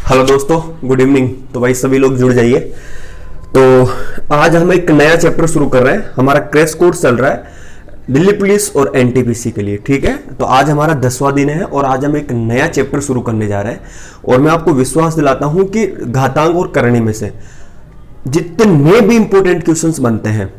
Hello दोस्तों, good evening. तो भाई सभी लोग जुड़ जाइए। तो आज हम एक नया चैप्टर शुरू कर रहे हैं। हमारा क्रैश कोर्स चल रहा है दिल्ली पुलिस और एनटीपीसी के लिए, ठीक है। तो आज हमारा 10वां दिन है और आज हम एक नया चैप्टर शुरू करने जा रहे हैं। और मैं आपको विश्वास दिलाता हूं कि घातांक और करणी में से जितने भी इंपॉर्टेंट क्वेश्चंस बनते हैं,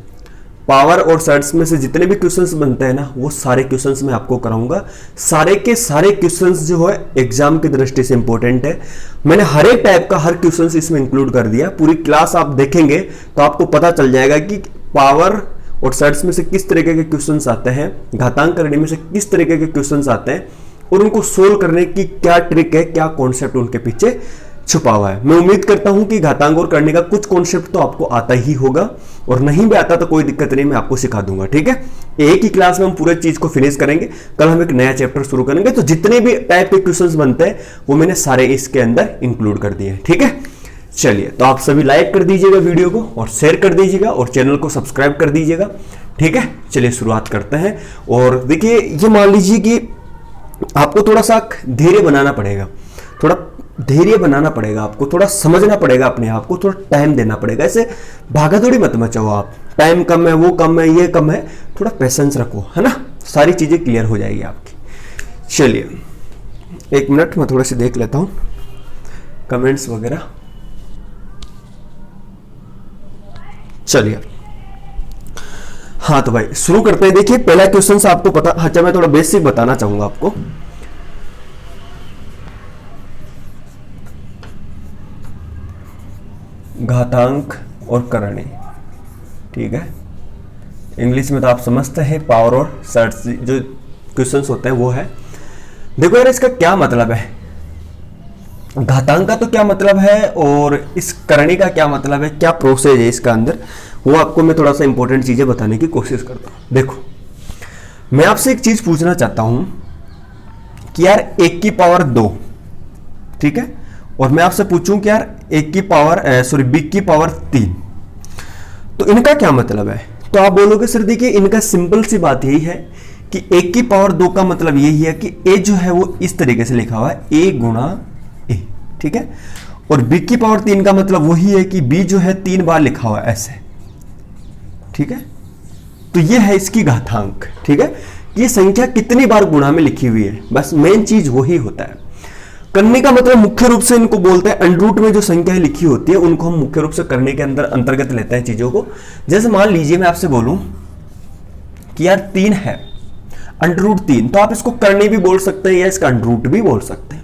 पावर और सर्ट्स में से जितने भी क्वेश्चंस बनते हैं ना, वो सारे क्वेश्चंस मैं आपको कराऊंगा। सारे के सारे क्वेश्चंस जो है एग्जाम की दृष्टि से इंपॉर्टेंट है। मैंने हर एक टाइप का हर क्वेश्चंस इसमें इंक्लूड कर दिया। पूरी क्लास आप देखेंगे तो आपको पता चल जाएगा कि पावर और सर्ट्स में से किस तरीके के क्वेश्चंस आते हैं, घातांक करने में से किस तरीके के क्वेश्चंस आते हैं और उनको सोल्व करने की क्या ट्रिक है, क्या कॉन्सेप्ट उनके पीछे छुपा हुआ है। मैं उम्मीद करता हूं कि घातांक और करने का कुछ कॉन्सेप्ट तो आपको आता ही होगा, और नहीं भी आता तो कोई दिक्कत नहीं, मैं आपको सिखा दूंगा, ठीक है। एक ही क्लास में हम पूरे चीज को फिनिश करेंगे। कल हम एक नया चैप्टर शुरू करेंगे, तो जितने भी टाइप के क्वेश्चंस बनते हैं वो मैंने सारे इसके अंदर इंक्लूड कर दिए, ठीक है। चलिए, तो आप सभी लाइक कर दीजिएगा वीडियो को और शेयर कर दीजिएगा और चैनल को सब्सक्राइब कर दीजिएगा, ठीक है। चलिए शुरुआत करते हैं। और देखिए, ये मान लीजिए कि आपको थोड़ा सा धैर्य बनाना पड़ेगा, थोड़ा धैर्य बनाना पड़ेगा, आपको थोड़ा समझना पड़ेगा अपने आप को, थोड़ा टाइम देना पड़ेगा। ऐसे भागादौड़ी मत मचाओ आप, टाइम कम है, वो कम है, ये कम है, थोड़ा पेशेंस रखो, है ना। सारी चीजें क्लियर हो जाएगी आपकी। चलिए एक मिनट, मैं थोड़ा सा देख लेता हूं कमेंट्स वगैरह। चलिए हाँ, तो भाई शुरू करते हैं। देखिए पहला क्वेश्चन आपको पता, अच्छा मैं थोड़ा बेसिक बताना चाहूंगा आपको। घातांक और करणी, ठीक है। इंग्लिश में तो आप समझते हैं, पावर और सर्ट्स जो क्वेश्चंस होते हैं वो है। देखो यार, इसका क्या मतलब है, घातांक का तो क्या मतलब है और इस करणी का क्या मतलब है, क्या प्रोसेस है इसका अंदर, वो आपको मैं थोड़ा सा इंपॉर्टेंट चीजें बताने की कोशिश करता हूं। देखो, मैं आपसे एक चीज पूछना चाहता हूं कि यार 1 की पावर 2, ठीक है, और मैं आपसे पूछूं कि यार 1 की पावर b की पावर 3, तो इनका क्या मतलब है। तो आप बोलोगे सर देखिए, इनका सिंपल सी बात यही है कि 1 की पावर 2 का मतलब यही है कि a जो है वो इस तरीके से लिखा हुआ है, a गुणा a, ठीक है। और b की पावर 3 का मतलब वही है कि b जो है 3 बार लिखा हुआ है ऐसे, ठीक है। तो ये है इसकी घातांक, ठीक है। ये संख्या कितनी बार गुणा में लिखी हुई है, बस मेन चीज वही होता है। करने का मतलब मुख्य रूप से इनको बोलते हैं, अंडरूट में जो संख्याएं लिखी होती है उनको हम मुख्य रूप से करने के अंदर अंतर्गत लेते हैं चीजों को। जैसे मान लीजिए मैं आपसे बोलूं कि यार 3 है, अंडरूट 3, तो आप इसको करनी भी बोल सकते हैं या इसका अंडरूट भी बोल सकते हैं।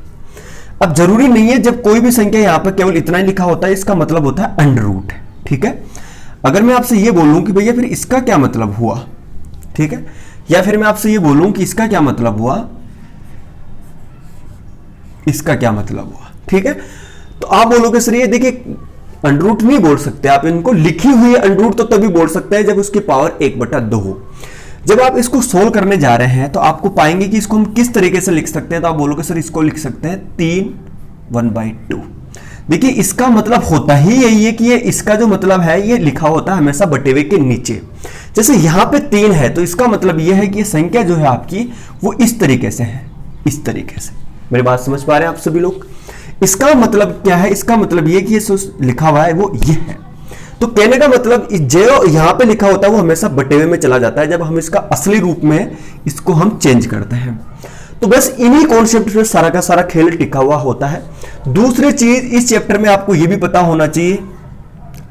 अब जरूरी नहीं है जब कोई भी संख्या यहां पर केवल इतना ही लिखा होता है इसका मतलब होता है अंडरूट, ठीक है। अगर मैं आपसे ये बोलूं कि भैया फिर इसका क्या मतलब हुआ, ठीक है, या फिर मैं आपसे ये बोलूं कि इसका क्या मतलब हुआ, इसका क्या मतलब हुआ, ठीक है, तो आप बोलोगे सर ये देखिए अंडरूट नहीं बोल सकते आप, इनको लिखी हुई अंडरूट तो तभी बोल सकते हैं जब उसकी पावर 1/2 हो। जब आप इसको सोल्व करने जा रहे हैं तो आपको पाएंगे कि इसको हम किस तरीके से लिख सकते हैं। तो आप बोलोगे सर इसको लिख सकते हैं 3 1/2। देखिए इसका मतलब होता ही यही है कि ये इसका जो मतलब है ये लिखा होता है हमेशा बटेवे के नीचे। जैसे यहां पे 3 है तो इसका मतलब ये है कि ये संख्या जो है आपकी वो इस तरीके से है, इस तरीके से। मेरी बात समझ पा रहे हैं आप सभी लोग। इसका मतलब क्या है, इसका मतलब ये कि ये लिखा हुआ है वो ये है। तो कहने का मतलब जो यहां पे लिखा होता है वो हमेशा बटेवे में चला जाता है जब हम इसका असली रूप में इसको हम चेंज करते हैं। तो बस इन्हीं कॉन्सेप्ट पे सारा का सारा खेल टिका हुआ होता है। दूसरी चीज इस चैप्टर में आपको ये भी पता होना चाहिए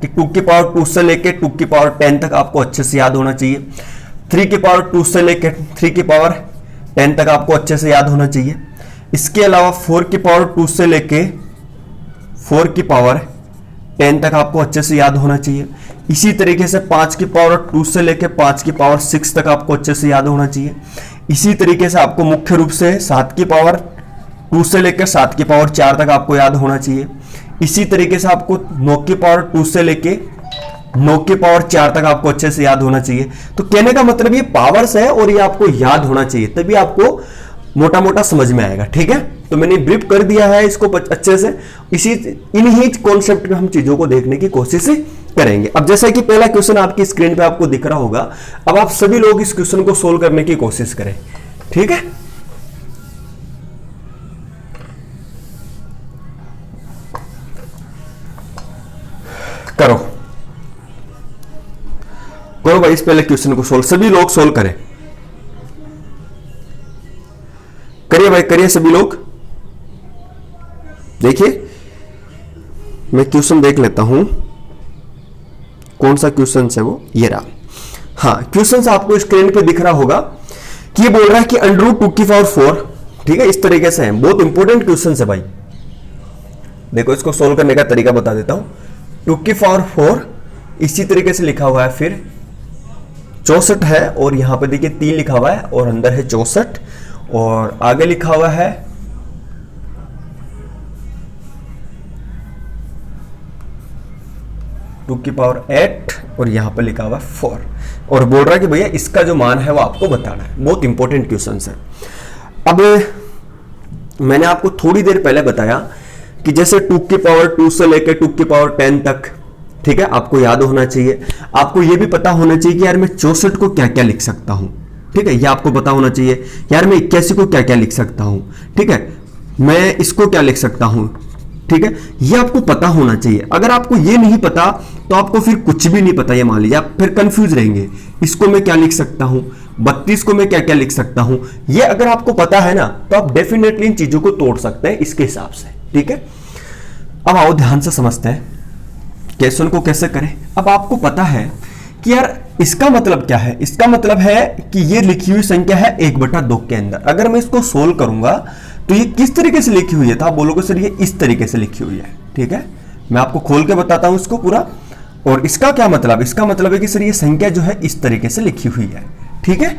कि 2 की पावर 2 से लेके 2 की पावर 10 तक आपको अच्छे से याद होना चाहिए। 3 की पावर 2 से लेके 3 की पावर 10 तक आपको अच्छे से याद होना चाहिए। इसके अलावा 4 की पावर 2 से लेके 4 की पावर 10 तक आपको अच्छे से याद होना चाहिए। इसी तरीके से 5 की पावर 2 से लेके 5 की पावर 6 तक आपको अच्छे से याद होना चाहिए। इसी तरीके से आपको मुख्य रूप से 7 की पावर 2 से लेकर 7 की पावर 4 तक आपको याद होना चाहिए। इसी तरीके से आपको 9 की पावर 2 से लेके 9 की पावर 4 तक आपको अच्छे से याद होना चाहिए। तो कहने का मतलब ये पावर्स है और ये आपको याद होना चाहिए, तभी आपको मोटा मोटा समझ में आएगा, ठीक है। तो मैंने ब्रीफ कर दिया है इसको अच्छे से। इन्हीं कॉन्सेप्ट में हम चीजों को देखने की कोशिश करेंगे। अब जैसा कि पहला क्वेश्चन आपकी स्क्रीन पे आपको दिख रहा होगा, अब आप सभी लोग इस क्वेश्चन को सोल्व करने की कोशिश करें, ठीक है। लो भाई इस पहले क्वेश्चन को सोल्व, सभी लोग सोल्व करें, करिए भाई करिए सभी लोग। देखिए मैं क्वेश्चन देख लेता हूं कौन सा क्वेश्चन है वो, ये रहा। हाँ क्वेश्चन आपको स्क्रीन पे दिख रहा होगा कि ये बोल रहा है कि √2⁴, ठीक है, इस तरीके से है, बहुत इंपॉर्टेंट क्वेश्चन है भाई। देखो इसको सोल्व करने का तरीका बता देता हूं। 2⁴ इसी तरीके से लिखा हुआ है, फिर 64 है और यहां पे देखिए 3 लिखा हुआ है और अंदर है 64 और आगे लिखा हुआ है 2⁸ और यहां पर लिखा हुआ है 4 और बोल रहा है कि भैया इसका जो मान है वो आपको बताना है। बहुत इंपॉर्टेंट क्वेश्चन है। अब मैंने आपको थोड़ी देर पहले बताया कि जैसे 2⁵ से लेकर 2⁻10 तक, ठीक है, आपको याद होना चाहिए। आपको यह भी पता होना चाहिए कि यार मैं 64 को क्या क्या लिख सकता हूं, ठीक है, यह आपको पता होना चाहिए। यार मैं 81 को क्या क्या लिख सकता हूं, ठीक है, मैं इसको क्या लिख सकता हूं, ठीक है, यह आपको पता होना चाहिए। अगर आपको यह नहीं पता तो आपको फिर कुछ भी नहीं पता, ये मान लीजिए आप फिर कंफ्यूज रहेंगे, इसको मैं क्या लिख सकता हूं, 32 को मैं क्या क्या लिख सकता हूं। ये अगर आपको पता है ना तो आप डेफिनेटली इन चीजों को तोड़ सकते हैं इसके हिसाब से, ठीक है। अब आओ ध्यान से समझते हैं क्वेश्चन को कैसे करें। अब आपको पता है कि यार इसका मतलब क्या है, इसका मतलब है कि ये लिखी हुई संख्या है 1/2 के अंदर। अगर मैं इसको सोल्व करूंगा तो ये किस तरीके से लिखी हुई है, तो आप बोलोगे सर ये इस तरीके से लिखी हुई है, ठीक है। मैं आपको खोल के बताता हूं इसको पूरा। और इसका क्या मतलब, इसका मतलब है कि सर ये संख्या जो है इस तरीके से लिखी हुई है, ठीक है।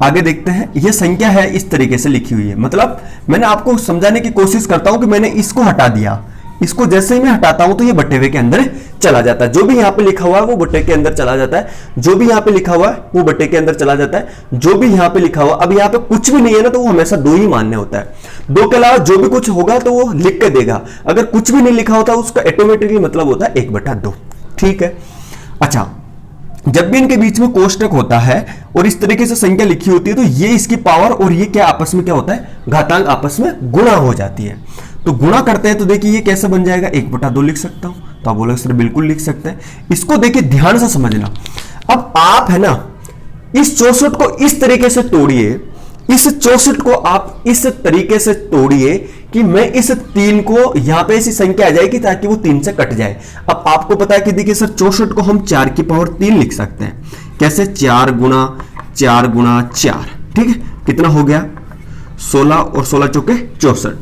आगे देखते हैं, ये संख्या है इस तरीके से लिखी हुई है, मतलब मैंने आपको समझाने की कोशिश करता हूं कि मैंने इसको हटा दिया, इसको जैसे ही मैं हटाता हूं तो ये बट्टे हुए के अंदर चला जाता है। जो भी यहां पे लिखा हुआ है वो बट्टे के अंदर चला जाता है, जो भी यहां पे लिखा हुआ है वो बट्टे के अंदर चला जाता है, जो भी यहां पे लिखा हुआ, अब यहां पे कुछ भी नहीं है ना तो वो हमेशा 2 ही मान्य होता है। 2 के अलावा जो भी कुछ होगा तो वो लिख के देगा। अगर कुछ भी नहीं लिखा होता उसका ऑटोमेटिकली मतलब होता है 1/2, ठीक है। अच्छा, जब भी इनके बीच में कोष्टक होता है और इस तरीके से संख्या लिखी होती है तो ये इसकी पावर और ये क्या आपस में क्या होता है, घातांक आपस में गुणा हो जाती है। तो गुणा करते हैं तो देखिए ये कैसे बन जाएगा, 1/2 लिख सकता हूं। तो आप बोलोगे सर बिल्कुल लिख सकते हैं। इसको देखिए ध्यान से समझना। अब आप है ना इस 64 को इस तरीके से तोड़िए, इस 64 को आप इस तरीके से तोड़िए कि मैं इस 3 को यहां पे ऐसी संख्या आ जाएगी ताकि वो 3 से कट जाए। अब आपको पता है कि देखिए सर 64 को हम 4⁻3 लिख सकते हैं। कैसे, 4 गुणा 4 गुणा 4, ठीक है, कितना हो गया 16 और 16 चौके 64,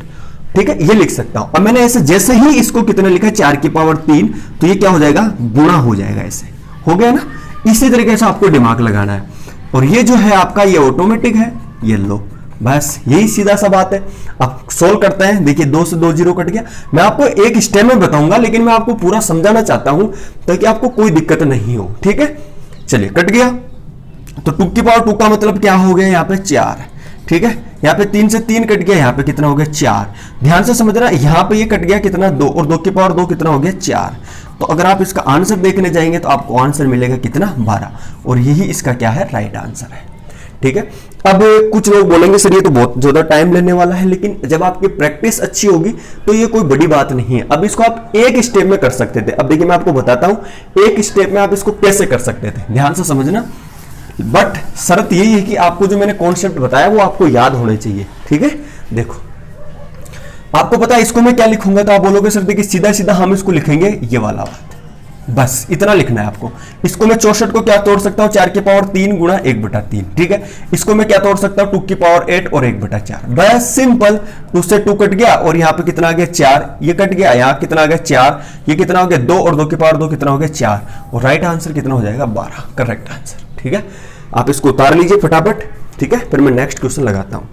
ठीक है, ये लिख सकता हूं। अब मैंने ऐसे जैसे ही इसको कितना लिखा 4⁻3 तो ये क्या हो जाएगा, गुणा हो जाएगा, ऐसे हो गया ना। इसी तरीके से आपको दिमाग लगाना है और ये जो है आपका ये ऑटोमेटिक है, ये लो, बस यही सीधा सा बात है। अब सोल्व करते हैं। देखिए 2 से 2 जीरो कट गया। मैं आपको एक स्टेप में बताऊंगा लेकिन मैं आपको पूरा समझाना चाहता हूं ताकि आपको कोई दिक्कत नहीं हो, ठीक है। चलिए कट गया तो 2⁻2 का मतलब क्या हो गया, यहाँ पे 4, ठीक है, यहाँ पे 3 से 3 कट गया, यहाँ पे कितना हो गया 4। ध्यान से समझना, यहाँ पे ये कट गया कितना 2 और 2⁻2 कितना हो गया 4। तो अगर आप इसका आंसर देखने जाएंगे तो आपको आंसर मिलेगा कितना 12 और यही इसका क्या है, राइट आंसर है, ठीक है। अब कुछ लोग बोलेंगे सर ये तो बहुत ज्यादा टाइम लेने वाला है, लेकिन जब आपकी प्रैक्टिस अच्छी होगी तो ये कोई बड़ी बात नहीं है। अब इसको आप एक स्टेप में कर सकते थे। अब देखिए मैं आपको बताता हूं एक स्टेप में आप इसको कैसे कर सकते थे, ध्यान से समझना। बट शर्त यही है कि आपको जो मैंने कॉन्सेप्ट बताया वो आपको याद होने चाहिए, ठीक है। देखो आपको पता है इसको मैं क्या लिखूंगा, तो आप बोलोगे सर देखिए सीधा सीधा हम इसको लिखेंगे ये वाला बात, बस इतना लिखना है आपको। इसको मैं 64 को क्या तोड़ सकता हूं, 4⁻3 गुणा 1/3, ठीक है। इसको मैं क्या तोड़ सकता हूं, 2⁸8 और 1/4, बस सिंपल। 2 से 2 कट गया और यहां पे कितना आ गया 4, ये कट गया, यहां कितना आ गया 4, ये कितना हो गया 2 और 2⁻2 कितना हो गया 4 और राइट आंसर कितना हो जाएगा 12, करेक्ट आंसर, ठीक है। आप इसको उतार लीजिए फटाफट, ठीक है, फिर मैं नेक्स्ट क्वेश्चन लगाता हूं।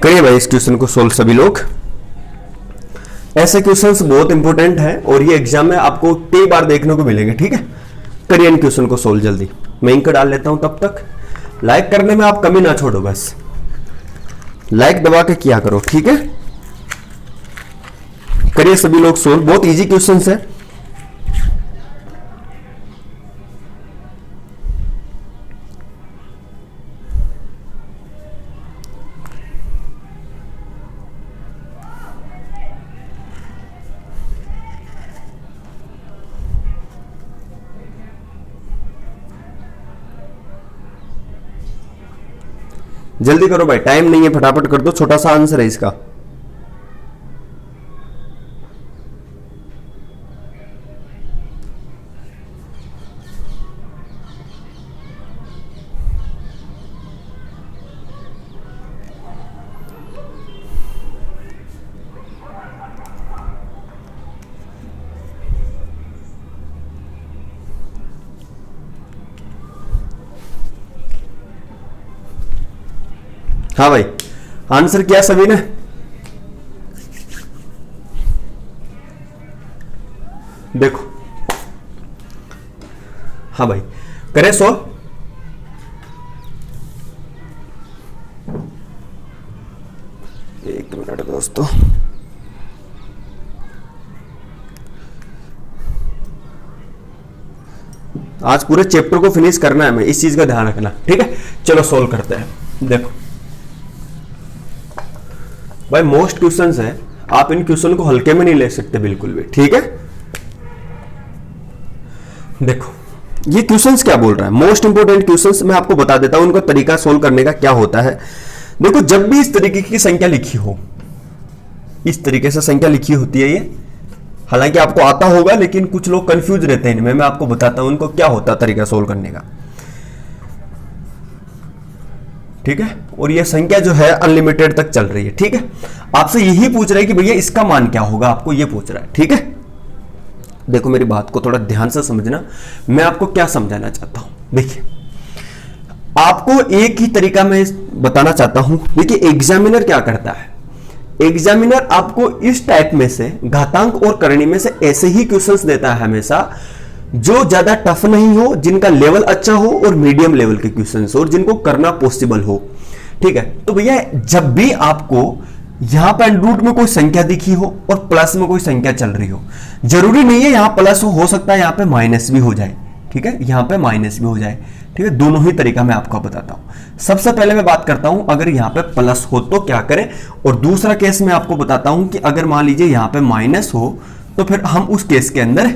करिए भाई इस क्वेश्चन को सोल्व सभी लोग। ऐसे क्वेश्चंस बहुत इंपॉर्टेंट है और ये एग्जाम में आपको कई बार देखने को मिलेंगे, ठीक है। करिए इन क्वेश्चन को सोल्व जल्दी, मैं इंक डाल लेता हूं, तब तक लाइक करने में आप कमी ना छोड़ो, बस लाइक दबा के किया करो, ठीक है। करिए सभी लोग सोल्व, बहुत इजी क्वेश्चंस है। जल्दी करो भाई, टाइम नहीं है, फटाफट कर दो, छोटा सा आंसर है इसका। हाँ भाई, आंसर किया सभी ने? देखो, हाँ भाई, करें सोल्व। एक मिनट दोस्तों, आज पूरे चैप्टर को फिनिश करना है, मैं इस चीज का ध्यान रखना, ठीक है। चलो सोल्व करते हैं। देखो भाई, मोस्ट क्वेश्चंस है, आप इन क्वेश्चन को हल्के में नहीं ले सकते बिल्कुल भी, ठीक है। देखो ये क्वेश्चंस क्या बोल रहा है, मोस्ट इंपोर्टेंट क्वेश्चंस मैं आपको बता देता हूं, उनका तरीका सोल्व करने का क्या होता है। देखो, जब भी इस तरीके की संख्या लिखी हो, इस तरीके से संख्या लिखी होती है ये, हालांकि आपको आता होगा लेकिन कुछ लोग कंफ्यूज रहते हैं इनमें, मैं आपको बताता हूं उनको क्या होता है तरीका सोल्व करने का, ठीक है। और ये संख्या जो है अनलिमिटेड तक चल रही है, ठीक है। आपसे यही पूछ रहा है कि भैया इसका मान क्या होगा, आपको ये पूछ रहा है, ठीक है। देखो मेरी बात को थोड़ा ध्यान से समझना, मैं आपको क्या समझाना चाहता हूं। देखिए, आपको एक ही तरीका मैं बताना चाहता हूं। देखिए एग्जामिनर क्या करता है, एग्जामिनर आपको इस टाइप में से घातांक और करणी में से ऐसे ही क्वेश्चंस देता है हमेशा, जो ज्यादा टफ नहीं हो, जिनका लेवल अच्छा हो और मीडियम लेवल के क्वेश्चंस हो और जिनको करना पॉसिबल हो, ठीक है। तो भैया जब भी आपको यहां पर अंडर रूट में कोई संख्या दिखी हो और प्लस में कोई संख्या चल रही हो, जरूरी नहीं है यहां प्लस हो सकता है यहां पे माइनस भी हो जाए, ठीक है, यहां पे माइनस भी हो जाए, ठीक है। दोनों ही तरीका मैं आपको बताता हूं। सबसे पहले मैं बात करता हूं अगर यहां पे प्लस हो तो क्या करें, और दूसरा केस मैं आपको बताता हूं कि अगर मान लीजिए यहां पे माइनस हो तो फिर हम उस केस के अंदर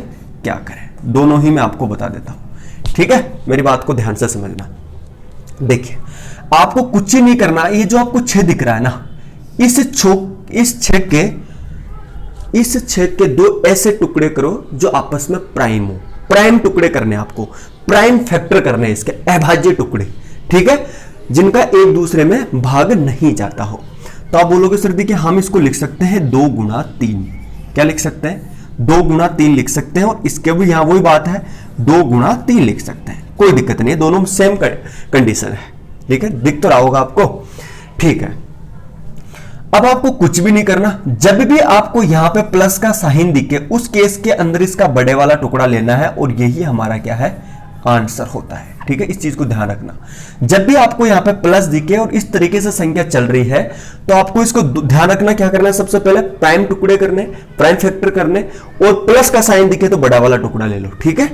क्या करें। दोनों ही मैं आपको बता देता हूं, ठीक है। मेरी बात को ध्यान से समझना। देखिए, आपको कुछ ही नहीं करना, ये जो आपको 6 दिख रहा है ना, इस छेद के दो ऐसे टुकड़े करो जो आपस में प्राइम हो। प्राइम टुकड़े करने, आपको प्राइम फैक्टर करने, इसके अभाज्य टुकड़े, ठीक है, जिनका एक दूसरे में भाग नहीं जाता हो। तो आप बोलोगे सर देखिए हम इसको लिख सकते हैं 2 गुणा 3। क्या लिख सकते हैं? 2 गुणा 3 लिख सकते हैं, और इसके भी यहां वही बात है, 2 गुणा 3 लिख सकते हैं, कोई दिक्कत नहीं है, दोनों सेम कंडीशन है, ठीक है। दिख तो रहा होगा आपको, ठीक है। अब आपको कुछ भी नहीं करना, जब भी आपको यहां पे प्लस का साइन दिखे उस केस के अंदर इसका बड़े वाला टुकड़ा लेना है, और यही हमारा क्या है, आंसर होता है, ठीक है। इस चीज को ध्यान रखना, जब भी आपको यहां पे प्लस दिखे और इस तरीके से संख्या चल रही है तो आपको इसको ध्यान रखना, क्या करना है, सबसे पहले प्राइम टुकड़े करने, प्राइम फैक्टर करने, और प्लस का साइन दिखे तो बड़ा वाला टुकड़ा ले लो, ठीक है।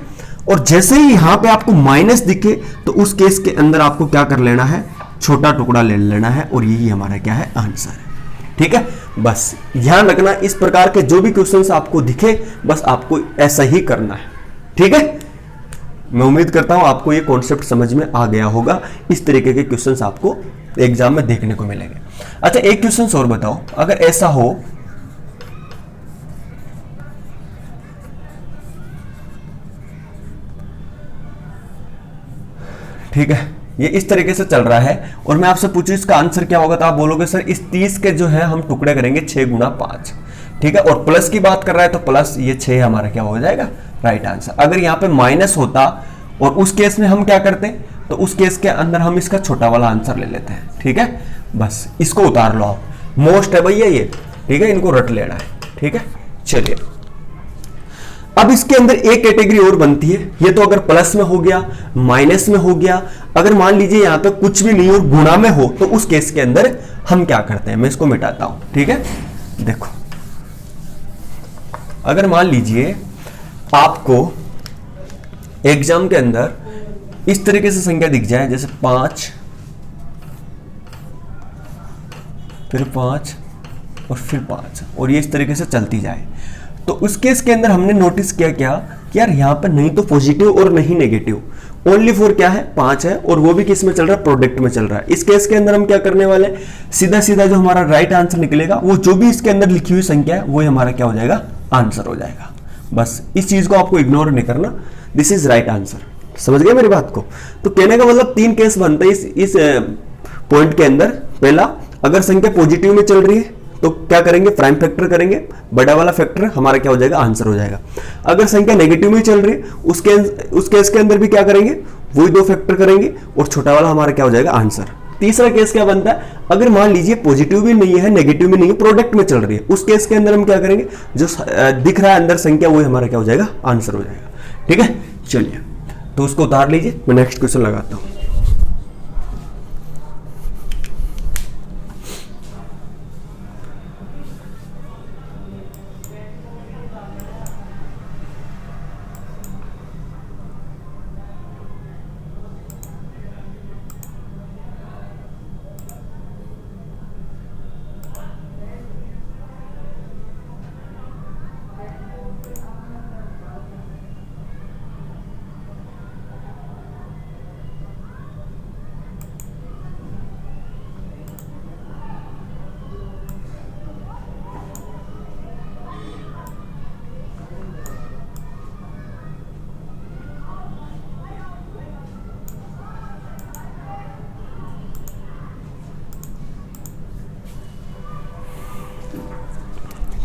और जैसे ही यहां पे आपको माइनस दिखे तो उस केस के अंदर आपको क्या कर लेना है, छोटा टुकड़ा ले लेना है, और यही हमारा क्या है, आंसर है, ठीक है। बस ध्यान रखना, इस प्रकार के जो भी क्वेश्चंस आपको दिखे बस आपको ऐसा ही करना है, ठीक है। मैं उम्मीद करता हूं आपको ये कॉन्सेप्ट समझ में आ गया होगा। इस तरीके के क्वेश्चंस आपको एग्जाम में देखने को मिलेंगे। अच्छा, एक क्वेश्चन और बताओ, अगर ऐसा हो ठीक है, ये इस तरीके से चल रहा है और मैं आपसे पूछूं इसका आंसर क्या होगा, तो आप बोलोगे सर इस 30 के जो है हम टुकड़े करेंगे 6 गुणा 5, ठीक है। और प्लस की बात कर रहा है तो प्लस ये 6 हमारा क्या हो जाएगा, राइट आंसर। अगर यहाँ पे माइनस होता और उस केस में हम क्या करते, तो उस केस के अंदर हम इसका छोटा वाला आंसर ले लेते हैं, ठीक है। बस इसको उतार लो आप, मोस्ट है भैया ये, ठीक है, इनको रट लेना है, ठीक है। चलिए अब इसके अंदर एक कैटेगरी और बनती है, ये तो अगर प्लस में हो गया, माइनस में हो गया, अगर मान लीजिए यहां पे कुछ भी नहीं और गुणा में हो, तो उस केस के अंदर हम क्या करते हैं, मैं इसको मिटाता हूं, ठीक है। देखो अगर मान लीजिए आपको एग्जाम के अंदर इस तरीके से संख्या दिख जाए, जैसे 5 फिर 5 और फिर 5 और ये इस तरीके से चलती जाए, तो उस केस के अंदर हमने नोटिस किया क्या कि यार यहां पर नहीं तो पॉजिटिव और नहीं नेगेटिव, ओनली फॉर क्या है 5 है, और वो भी किस में चल रहा है, प्रोडक्ट में चल रहा है। इस केस के अंदर हम क्या करने वाले हैं, सीधा सीधा जो हमारा राइट आंसर निकलेगा, वो जो भी इसके अंदर लिखी हुई संख्या है वो हमारा क्या हो जाएगा, आंसर हो जाएगा। बस इस चीज को आपको इग्नोर नहीं करना, दिस इज राइट आंसर। समझ गए मेरी बात को? तो कहने का मतलब 3 केस बनते हैं इस पॉइंट के अंदर। पहला, अगर संख्या पॉजिटिव में चल रही है तो क्या करेंगे, प्राइम फैक्टर करेंगे, बड़ा वाला फैक्टर हमारा क्या हो जाएगा, आंसर हो जाएगा। अगर संख्या नेगेटिव में चल रही है उस केस के अंदर भी क्या करेंगे, वही 2 फैक्टर करेंगे और छोटा वाला हमारा क्या हो जाएगा, आंसर। तीसरा केस क्या बनता है, अगर मान लीजिए पॉजिटिव भी नहीं है नेगेटिव भी नहीं है, प्रोडक्ट में चल रही है, उस केस के अंदर हम क्या करेंगे, जो दिख रहा है अंदर संख्या वही हमारा क्या हो जाएगा, आंसर हो जाएगा। ठीक है, चलिए तो उसको उतार लीजिए, मैं नेक्स्ट क्वेश्चन लगाता हूं।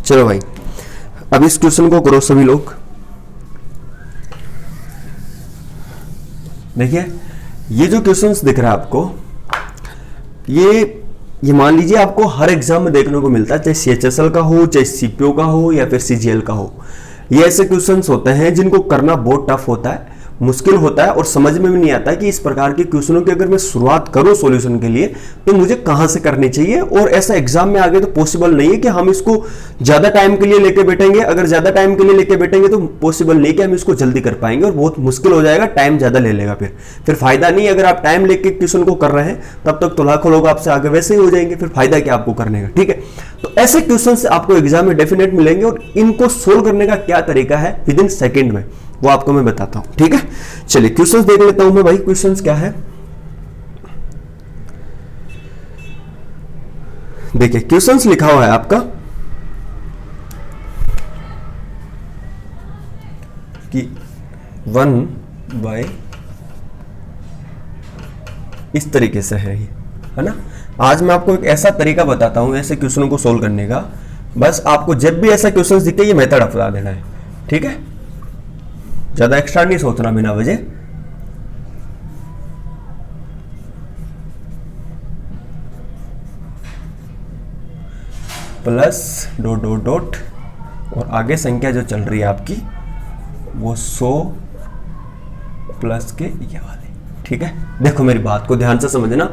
चलो भाई, अब इस क्वेश्चन को करो सभी लोग। देखिए ये जो क्वेश्चंस दिख रहा है आपको, ये मान लीजिए आपको हर एग्जाम में देखने को मिलता है, चाहे सीएचएसएल का हो, चाहे सीपीओ का हो, या फिर सीजीएल का हो। ये ऐसे क्वेश्चंस होते हैं जिनको करना बहुत टफ होता है, मुश्किल होता है, और समझ में भी नहीं आता कि इस प्रकार के क्वेश्चनों की अगर मैं शुरुआत करूं सॉल्यूशन के लिए तो मुझे कहां से करनी चाहिए। और ऐसा एग्जाम में आगे तो पॉसिबल नहीं है कि हम इसको ज्यादा टाइम के लिए लेके बैठेंगे। अगर ज्यादा टाइम के लिए लेके बैठेंगे तो पॉसिबल नहीं कि हम इसको जल्दी कर पाएंगे, और बहुत मुश्किल हो जाएगा, टाइम ज्यादा ले लेगा, फिर फायदा नहीं। अगर आप टाइम लेके क्वेश्चन को कर रहे हैं तब तक तो लाखों लोग आपसे आगे वैसे ही हो जाएंगे, फिर फायदा क्या आपको करने का। ठीक है, तो ऐसे क्वेश्चन आपको एग्जाम में डेफिनेट मिलेंगे, और इनको सोल्व करने का क्या तरीका है विद इन सेकेंड में वो आपको मैं बताता हूं। ठीक है, चलिए क्वेश्चंस देख लेता हूं मैं भाई, क्वेश्चंस क्या है। देखिए क्वेश्चंस लिखा हुआ है आपका कि 1/, इस तरीके से है ये, है ना। आज मैं आपको एक ऐसा तरीका बताता हूं ऐसे क्वेश्चनों को सोल्व करने का। बस आपको जब भी ऐसा क्वेश्चंस दिखे ये मेथड अपना देना है। ठीक है, ज्यादा एक्स्ट्रा नहीं सोचना बिना वजह। प्लस डॉट डॉट डॉट और आगे संख्या जो चल रही है आपकी वो 100 प्लस के ये वाले। ठीक है, देखो मेरी बात को ध्यान से समझना,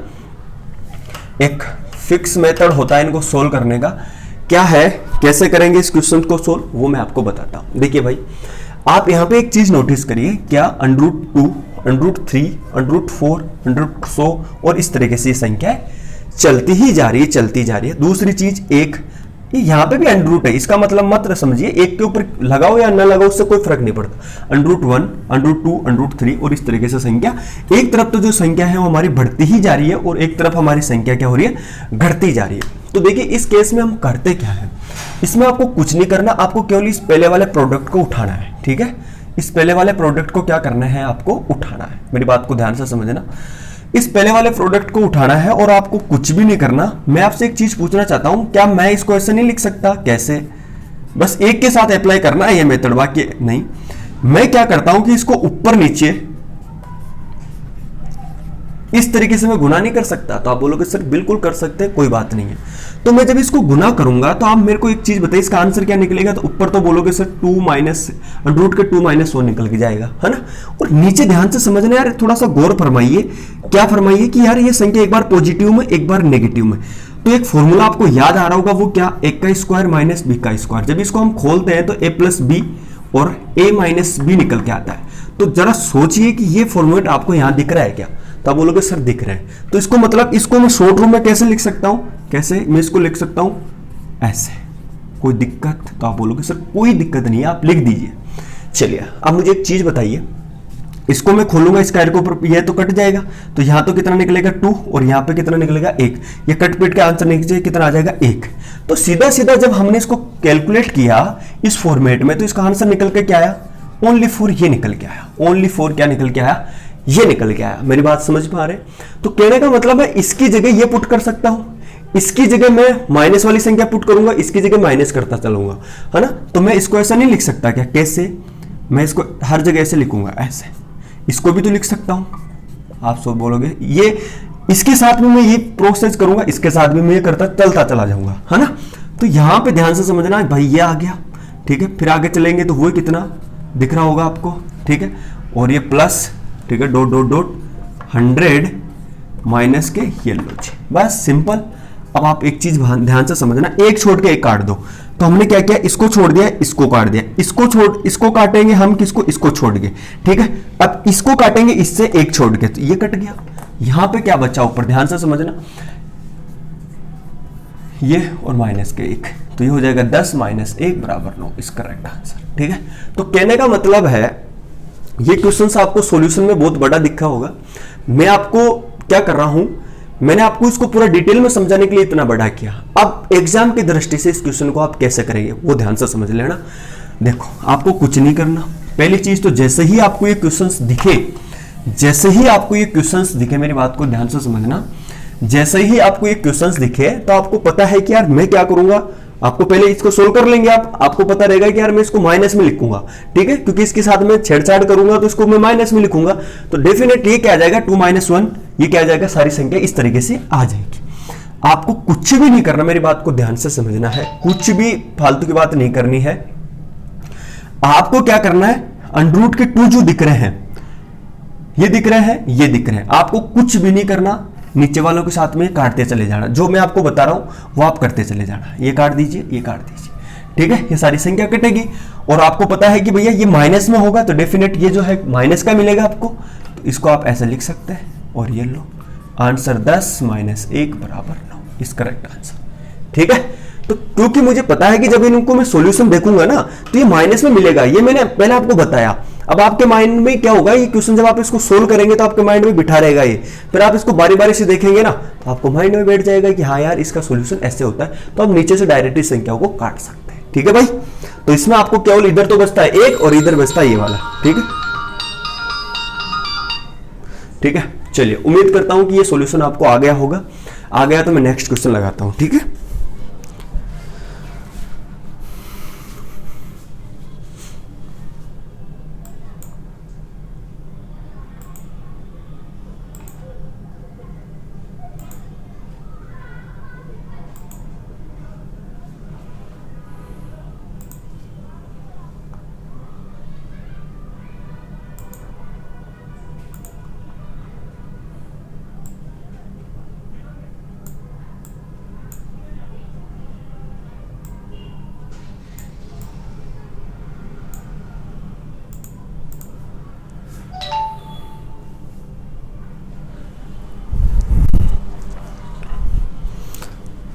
एक फिक्स मेथड होता है इनको सोल्व करने का। क्या है, कैसे करेंगे इस क्वेश्चन को सोल्व, वो मैं आपको बताता हूं। देखिए भाई, आप यहां पे एक चीज नोटिस करिए, क्या √2, √3, √4, √100 और इस तरीके से ये संख्या चलती ही जा रही है, चलती जा रही है। दूसरी चीज, एक यहां पे भी √, है, इसका मतलब मत समझिए एक के ऊपर लगाओ या ना लगाओ उससे कोई फर्क नहीं पड़ता। √1, √2, √3 और इस तरीके से संख्या, एक तरफ तो जो संख्या है वो हमारी बढ़ती ही जा रही है और एक तरफ हमारी संख्या क्या हो रही है, घटती जा रही है। तो देखिए इस केस में हम करते क्या है, इसमें आपको कुछ नहीं करना, आपको केवल इस पहले वाले प्रोडक्ट को उठाना है। ठीक है, इस पहले वाले प्रोडक्ट को क्या करना है, आपको उठाना है। मेरी बात को ध्यान से समझना, इस पहले वाले प्रोडक्ट को उठाना है और आपको कुछ भी नहीं करना। मैं आपसे एक चीज पूछना चाहता हूं, क्या मैं इसको ऐसे नहीं लिख सकता, कैसे, बस एक के साथ अप्लाई करना है ये मेथड, बाकी नहीं। मैं क्या करता हूं कि इसको ऊपर नीचे इस तरीके से मैं गुना नहीं कर सकता? तो आप बोलोगे सर बिल्कुल कर सकते हैं, कोई बात नहीं है। तो मैं जब इसको गुना करूंगा तो आप मेरे को एक चीज बताइए, इसका आंसर क्या निकलेगा? तो ऊपर तो बोलोगे सर 2 माइनस रूट के 2 माइनस 1 निकल के जाएगा, है ना। और नीचे ध्यान से समझना यार, थोड़ा सा गौर फरमाइए। क्या फरमाइए कि यार ये संख्या एक बार पॉजिटिव में एक बार नेगेटिव में। तो एक फॉर्मूला आपको याद आ रहा होगा, वो क्या? ए का स्क्वायर माइनस बी का स्क्वायर। जब इसको हम खोलते हैं तो ए प्लस बी और ए माइनस बी निकल के आता है। तो जरा सोचिए कि ये फॉर्मूला आपको यहां दिख रहा है क्या? तो आप बोलोगे सर दिख रहा है। तो इसको मतलब इसको मैं शॉर्ट रूम में कैसे लिख सकता हूं? कैसे मैं इसको लिख सकता हूं? ऐसे। कोई दिक्कत? तो आप बोलोगे सर कोई दिक्कत नहीं है, आप लिख दीजिए। चलिए अब मुझे एक चीज बताइए, इसको मैं खोलूंगा स्क्वायर के ऊपर, ये तो कट जाएगा। तो यहां तो कितना निकलेगा 2 और यहां पे कितना निकलेगा 1। ये कट पीट के आंसर निकले कितना आ जाएगा 1। तो सीधा सीधा जब हमने इसको कैलकुलेट किया इस फॉर्मेट में तो इसका आंसर निकल के क्या आया? ओनली 4 ये निकल के आया। ओनली 4 क्या निकल के आया? ये निकल के आया। मेरी बात समझ में आ रही है? तो कहने का मतलब है इसकी जगह ये पुट कर सकता हूं, इसकी जगह मैं माइनस वाली संख्या पुट करूंगा, इसकी जगह माइनस करता चलूंगा, है ना। तो मैं इसको ऐसा नहीं लिख सकता क्या? कैसे? मैं इसको हर जगह ऐसे लिखूंगा, ऐसे। इसको भी तो लिख सकता हूं। आप सब बोलोगे ये इसके साथ में मैं ये प्रोसेस करूंगा, इसके साथ भी मैं ये करता चलता चला जाऊंगा, है ना। तो यहां पे ध्यान से समझना भाई, ये आ गया, ठीक है। फिर आगे चलेंगे तो वो कितना दिख रहा होगा आपको, ठीक है। और ये प्लस, ठीक है, डॉट डॉट डॉट 100 माइनस के ये लो जी, बस सिंपल। अब आप एक चीज ध्यान से समझना, एक छोड़ के एक काट दो। तो हमने क्या किया? इसको छोड़ दिया, इसको काट दिया, इसको काटेंगे हम, किसको? इसको छोड़ के, ठीक है। अब इसको काटेंगे इससे एक छोड़ के, तो ये कट गया। यहां पे क्या बचा ऊपर? ध्यान से समझना, ये और माइनस के 1, तो ये हो जाएगा 10 माइनस 1 बराबर 9, इस करेक्ट आंसर, ठीक है। तो कहने का मतलब है ये क्वेश्चन आपको सॉल्यूशन में बहुत बड़ा दिखा होगा। मैं आपको क्या कर रहा हूं, मैंने आपको इसको पूरा डिटेल में समझाने के लिए इतना बड़ा किया। अब एग्जाम की दृष्टि से इस क्वेश्चन को आप कैसे करेंगे वो ध्यान से समझ लेना। देखो आपको कुछ नहीं करना। पहली चीज तो जैसे ही आपको ये क्वेश्चंस दिखे, जैसे ही आपको ये क्वेश्चंस दिखे, मेरी बात को ध्यान से समझना, जैसे ही आपको ये क्वेश्चंस दिखे तो आपको पता है कि यार मैं क्या करूंगा। आपको पहले इसको सोल्व कर लेंगे, आपको पता रहेगा कि यार मैं इसको माइनस में लिखूंगा, ठीक है, क्योंकि इसके साथ में छेड़छाड़ करूंगा तो इसको मैं माइनस में लिखूंगा। तो डेफिनेटली ये क्या आ जाएगा 2 माइनस 1, ये क्या आ जाएगा? सारी संख्या इस तरीके से आ जाएगी। आपको कुछ भी नहीं करना, मेरी बात को ध्यान से समझना है, कुछ भी फालतू की बात नहीं करनी है। आपको क्या करना है? अंडर के 2 जो दिख रहे हैं, ये दिख रहे हैं, ये दिख रहे हैं, आपको कुछ भी नहीं करना, नीचे वालों के साथ में काटते चले जाना। जो मैं आपको बता रहा हूं वो आप करते चले जाना। ये काट दीजिए, ये काट दीजिए, ठीक है। ये सारी संख्या कटेगी और आपको पता है कि भैया ये माइनस में होगा तो डेफिनेट ये जो है माइनस का मिलेगा आपको। तो इसको आप ऐसे लिख सकते हैं और ये लो आंसर 10 माइनस 1 बराबर 9, इस करेक्ट आंसर, ठीक है। तो क्योंकि मुझे पता है कि जब इनको मैं सॉल्यूशन देखूंगा ना तो ये माइनस में मिलेगा, ये मैंने पहले आपको बताया। अब आपके माइंड में क्या होगा, ये क्वेश्चन जब आप इसको सोल्व करेंगे तो आपके माइंड में बिठा रहेगा ये। फिर आप इसको बारी बारी से देखेंगे ना तो आपको माइंड में बैठ जाएगा कि हाँ यार इसका सॉल्यूशन ऐसे होता है। तो आप नीचे से डायरेक्टली संख्याओं को काट सकते हैं, ठीक है भाई। तो इसमें आपको केवल इधर तो बचता है 1 और इधर बचता है ये वाला, ठीक है, ठीक है। चलिए उम्मीद करता हूं कि ये सॉल्यूशन आपको आ गया होगा। आ गया तो मैं नेक्स्ट क्वेश्चन लगाता हूं, ठीक है।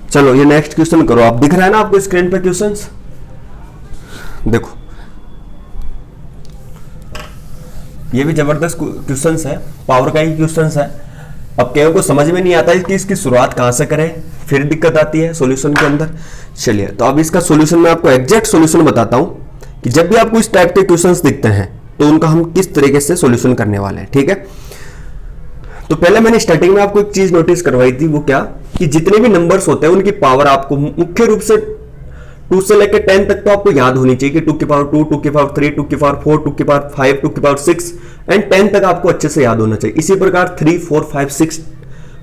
चलो ये नेक्स्ट क्वेश्चन करो। आप दिख रहा है ना आपको स्क्रीन पे क्वेश्चंस? देखो ये भी जबरदस्त क्वेश्चंस है, पावर का ही क्वेश्चंस है। अब कईयों को समझ में नहीं आता है कि इसकी शुरुआत कहां से करें, फिर दिक्कत आती है सॉल्यूशन के अंदर। चलिए तो अब इसका सॉल्यूशन मैं आपको एग्जैक्ट सॉल्यूशन बताता हूं कि जब भी आपको इस टाइप के क्वेश्चंस दिखते हैं तो उनका हम किस तरीके से सॉल्यूशन करने वाले हैं, ठीक है। तो पहले मैंने स्टार्टिंग में आपको एक चीज नोटिस करवाई थी, वो क्या कि जितने भी नंबर्स होते हैं उनकी पावर आपको मुख्य रूप से 2 से लेकर 10 तक तो आपको याद होनी चाहिए कि 2 की पावर 2, 2 की पावर 3, 2 की पावर 4, 2 की पावर 5, 2 की पावर 6 एंड 10 तक आपको अच्छे से याद होना चाहिए। इसी प्रकार 3, 4, 5, 6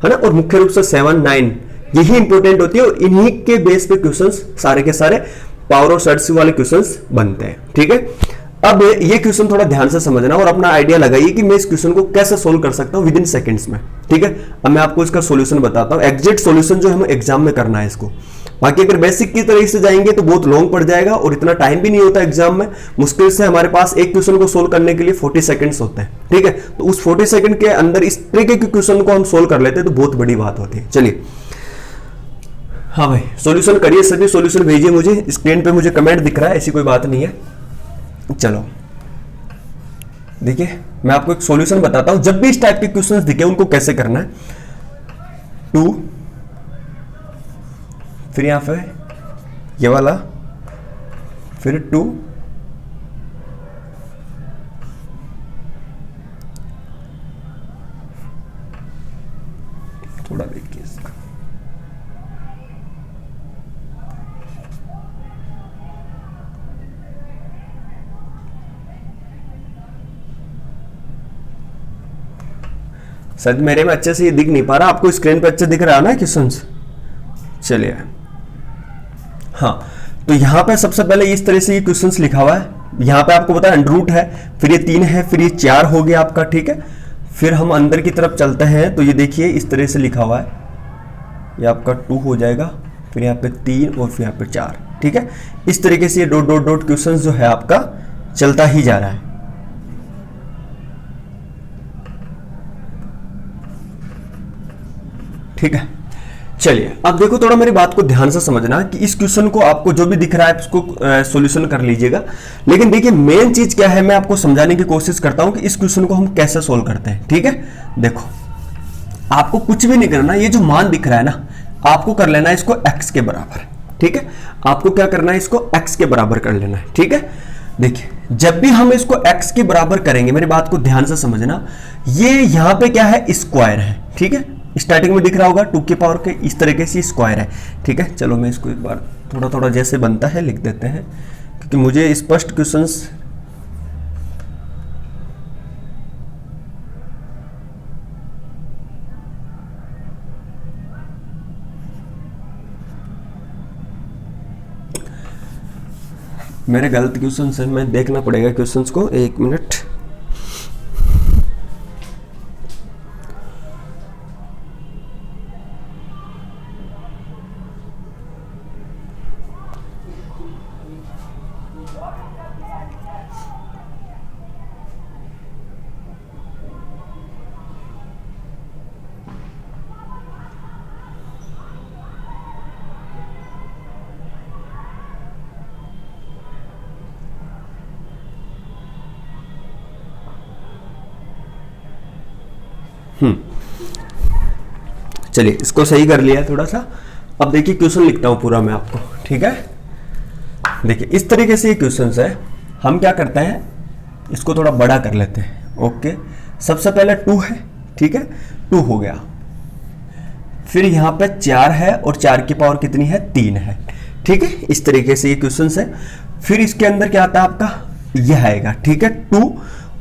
है ना, और मुख्य रूप से 7, 9 यही इंपॉर्टेंट होती है और इन्हीं के बेस पे क्वेश्चंस सारे के सारे पावर और सर्ट्स वाले क्वेश्चंस बनते हैं। ठीक है, अब ये क्वेश्चन थोड़ा ध्यान से समझना और अपना आइडिया लगाइए कि मैं इस क्वेश्चन को कैसे सोल्व कर सकता हूं विद इन सेकंड्स में। ठीक है, अब मैं आपको इसका सॉल्यूशन बताता हूं, एग्जैक्ट सॉल्यूशन जो हमें एग्जाम में करना है इसको। बाकी अगर बेसिक की तरह से जाएंगे तो बहुत लॉन्ग पड़ जाएगा और इतना टाइम भी नहीं होता एग्जाम में। मुश्किल से हमारे पास एक क्वेश्चन को सोल्व करने के लिए 40 सेकंड्स होते हैं। ठीक है, तो उस 40 सेकंड के अंदर इस तरीके के क्वेश्चन को हम सोल्व कर लेते हैं तो बहुत बड़ी बात होती है। चलिए, हाँ भाई सॉल्यूशन करिए, सभी सॉल्यूशन भेजिए मुझे, स्क्रीन पे मुझे कमेंट दिख रहा है, ऐसी कोई बात नहीं है। चलो देखिए, मैं आपको एक सॉल्यूशन बताता हूं, जब भी इस टाइप के क्वेश्चंस दिखे उनको कैसे करना है। 2, फिर यहां पे ये वाला, फिर 2, थोड़ा देखिए इसका, शायद मेरे में अच्छे से ये दिख नहीं पा रहा, आपको स्क्रीन पे अच्छे दिख रहा है ना क्वेश्चंस। चलिए, हाँ तो यहां पे सबसे पहले इस तरह से ये क्वेश्चंस लिखा हुआ है। यहां पे आपको पता है अंडर रूट है, फिर ये 3 है, फिर ये 4 हो गया आपका। ठीक है, फिर हम अंदर की तरफ चलते हैं तो ये देखिए इस तरह से लिखा हुआ है, ये आपका 2 हो जाएगा, फिर यहाँ पे 3 और फिर यहाँ पे 4। ठीक है, इस तरीके से ये डॉट डॉट डॉट क्वेश्चंस जो है आपका चलता ही जा रहा है। ठीक है, चलिए अब देखो थोड़ा मेरी बात को ध्यान से समझना कि इस क्वेश्चन को आपको जो भी दिख रहा है उसको सॉल्यूशन कर लीजिएगा। लेकिन देखिए मेन चीज क्या है, मैं आपको समझाने की कोशिश करता हूं कि इस क्वेश्चन को हम कैसे सोल्व करते हैं। ठीक है, देखो आपको कुछ भी नहीं करना, ये जो मान दिख रहा है ना, आपको कर लेना है इसको x के बराबर। ठीक है, आपको क्या करना है, इसको x के बराबर कर लेना है। ठीक है, देखिए जब भी हम इसको x के बराबर करेंगे, मेरी बात को ध्यान से समझना, ये यहां पे क्या है, स्क्वायर है। ठीक है, स्टार्टिंग में दिख रहा होगा 2 की पावर के इस तरीके से स्क्वायर है। ठीक है, चलो मैं इसको एक बार थोड़ा थोड़ा जैसे बनता है लिख देते हैं, क्योंकि मुझे स्पष्ट क्वेश्चंस मेरे गलत क्वेश्चंस है, मैं देखना पड़ेगा क्वेश्चंस को, 1 मिनट। चलिए इसको सही कर लिया थोड़ा सा। अब देखिए क्वेश्चन लिखता हूं पूरा मैं आपको। ठीक है, देखिए इस तरीके से ये क्वेश्चन है, हम क्या करते हैं इसको थोड़ा बड़ा कर लेते हैं। ओके, सबसे पहले 2 है। ठीक है, 2 हो गया, फिर यहां पे 4 है और 4 की पावर कितनी है, 3 है। ठीक है, इस तरीके से ये क्वेश्चन है। फिर इसके अंदर क्या आता है आपका, यह आएगा। ठीक है, 2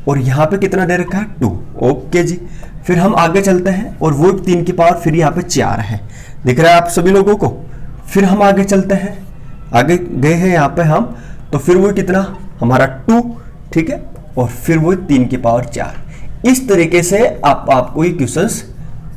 और यहां पे कितना दे रखा है, 2। ओके जी, फिर हम आगे चलते हैं और वो 3 की पावर, फिर यहाँ पे 4 है, दिख रहा है आप सभी लोगों को। फिर हम आगे चलते हैं, आगे गए हैं यहाँ पे हम, तो फिर वो कितना हमारा 2। ठीक है, और फिर वो 3 की पावर 4। इस तरीके से आपको ये क्वेश्चंस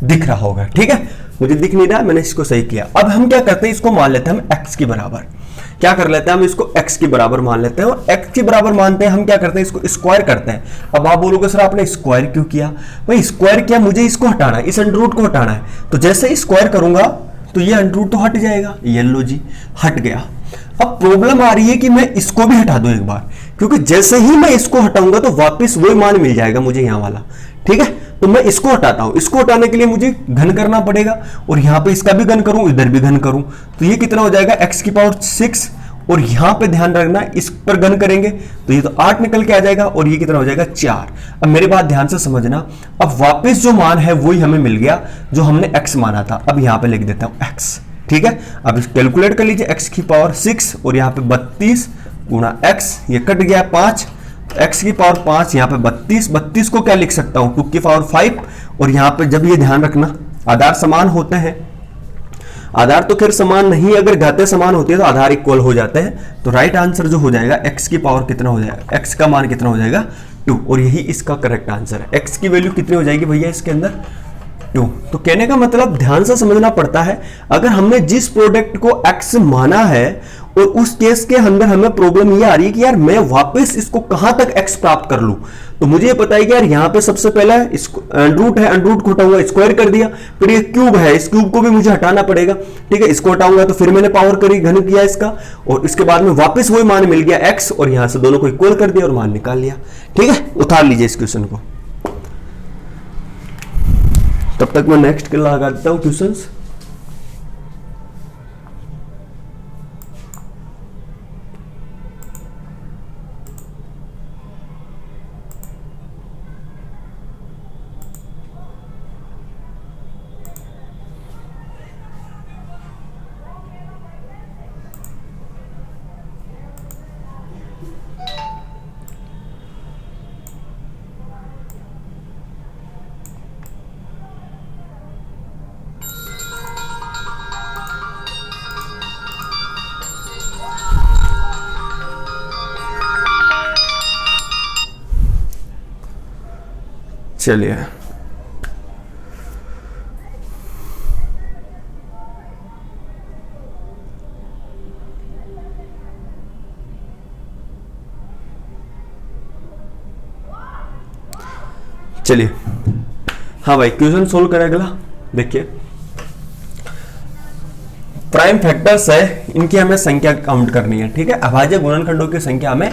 दिख रहा होगा। ठीक है, मुझे दिख नहीं रहा, मैंने इसको सही किया। अब हम क्या करते हैं, इसको मान लेते हैं हम x के बराबर। क्या कर लेते हैं हम, इसको x के बराबर मान लेते हैं, और x के बराबर मानते हैं हम क्या करते हैं, इसको स्क्वायर करते हैं। अब आप बोलोगे सर आपने स्क्वायर क्यों किया, भाई स्क्वायर किया, मुझे इसको हटाना है, इस अंडर रूट को हटाना है। तो जैसे ही स्क्वायर करूंगा तो ये अंडर रूट तो हट जाएगा, ये लो जी हट गया। अब प्रॉब्लम आ रही है कि मैं इसको भी हटा दूं एक बार, क्योंकि जैसे ही मैं इसको हटाऊंगा तो वापस वही मान मिल जाएगा मुझे यहाँ वाला। ठीक है, तो मैं इसको हटाता हूं, इसको हटाने के लिए मुझे घन करना पड़ेगा, और यहां पे इसका भी घन करूं, इधर भी घन करूं, तो ये कितना हो जाएगा, x की पावर 6, और यहां पे ध्यान रखना इस पर घन करेंगे तो ये तो 8 निकल के आ जाएगा, और ये कितना हो जाएगा, 4। अब मेरी बात ध्यान से समझना, अब वापस जो मान है वही हमें मिल गया जो हमने x माना था। अब यहां पे लिख देता हूं x। ठीक है, अब कैलकुलेट कर लीजिए x की पावर 6 और यहाँ पे 32 गुणा x, ये कट गया 5, x की पावर 5 यहाँ पे 32 को क्या लिख सकता हूँ 2 की पावर 5, और यहाँ पे जब ये ध्यान रखना आधार समान होते हैं, आधार तो खैर समान नहीं, अगर घातें समान होती है तो आधार इक्वल हो जाते हैं, तो राइट आंसर जो हो जाएगा x की पावर कितना हो जाएगा, x का मान कितना हो जाएगा 2, और यही इसका करेक्ट आंसर है। x की वैल्यू कितनी हो जाएगी भैया इसके अंदर 2। तो कहने का मतलब ध्यान से समझना पड़ता है, अगर हमने जिस प्रोडक्ट को x माना है और उस केस के अंदर हमें प्रॉब्लम ये आ रही है कि यार मैं वापस इसको कहां तक x प्राप्त कर लूं, तो मुझे ये पता है कि यार यहाँ पे सबसे पहला अंडरूट है, अंडरूट को हटाऊंगा स्क्वायर कर दिया, फिर ये क्यूब है, इस क्यूब को भी मुझे हटाना पड़ेगा, ठीक है, इसको हटाऊंगा तो फिर मैंने पावर करी, घन किया इसका, और इसके बाद में वापस वही मान मिल गया x, और यहां से दोनों को इक्वल कर दिया और मान निकाल लिया। ठीक है, उतार लीजिए इस क्वेश्चन को, तब तक मैं नेक्स्ट के लगा देता हूं क्वेश्चंस। चलिए चलिए हाँ भाई, क्वेश्चन सोल्व करें अगला। देखिए प्राइम फैक्टर्स है, इनकी हमें संख्या काउंट करनी है, ठीक है, अभाज्य गुणनखंडों की संख्या हमें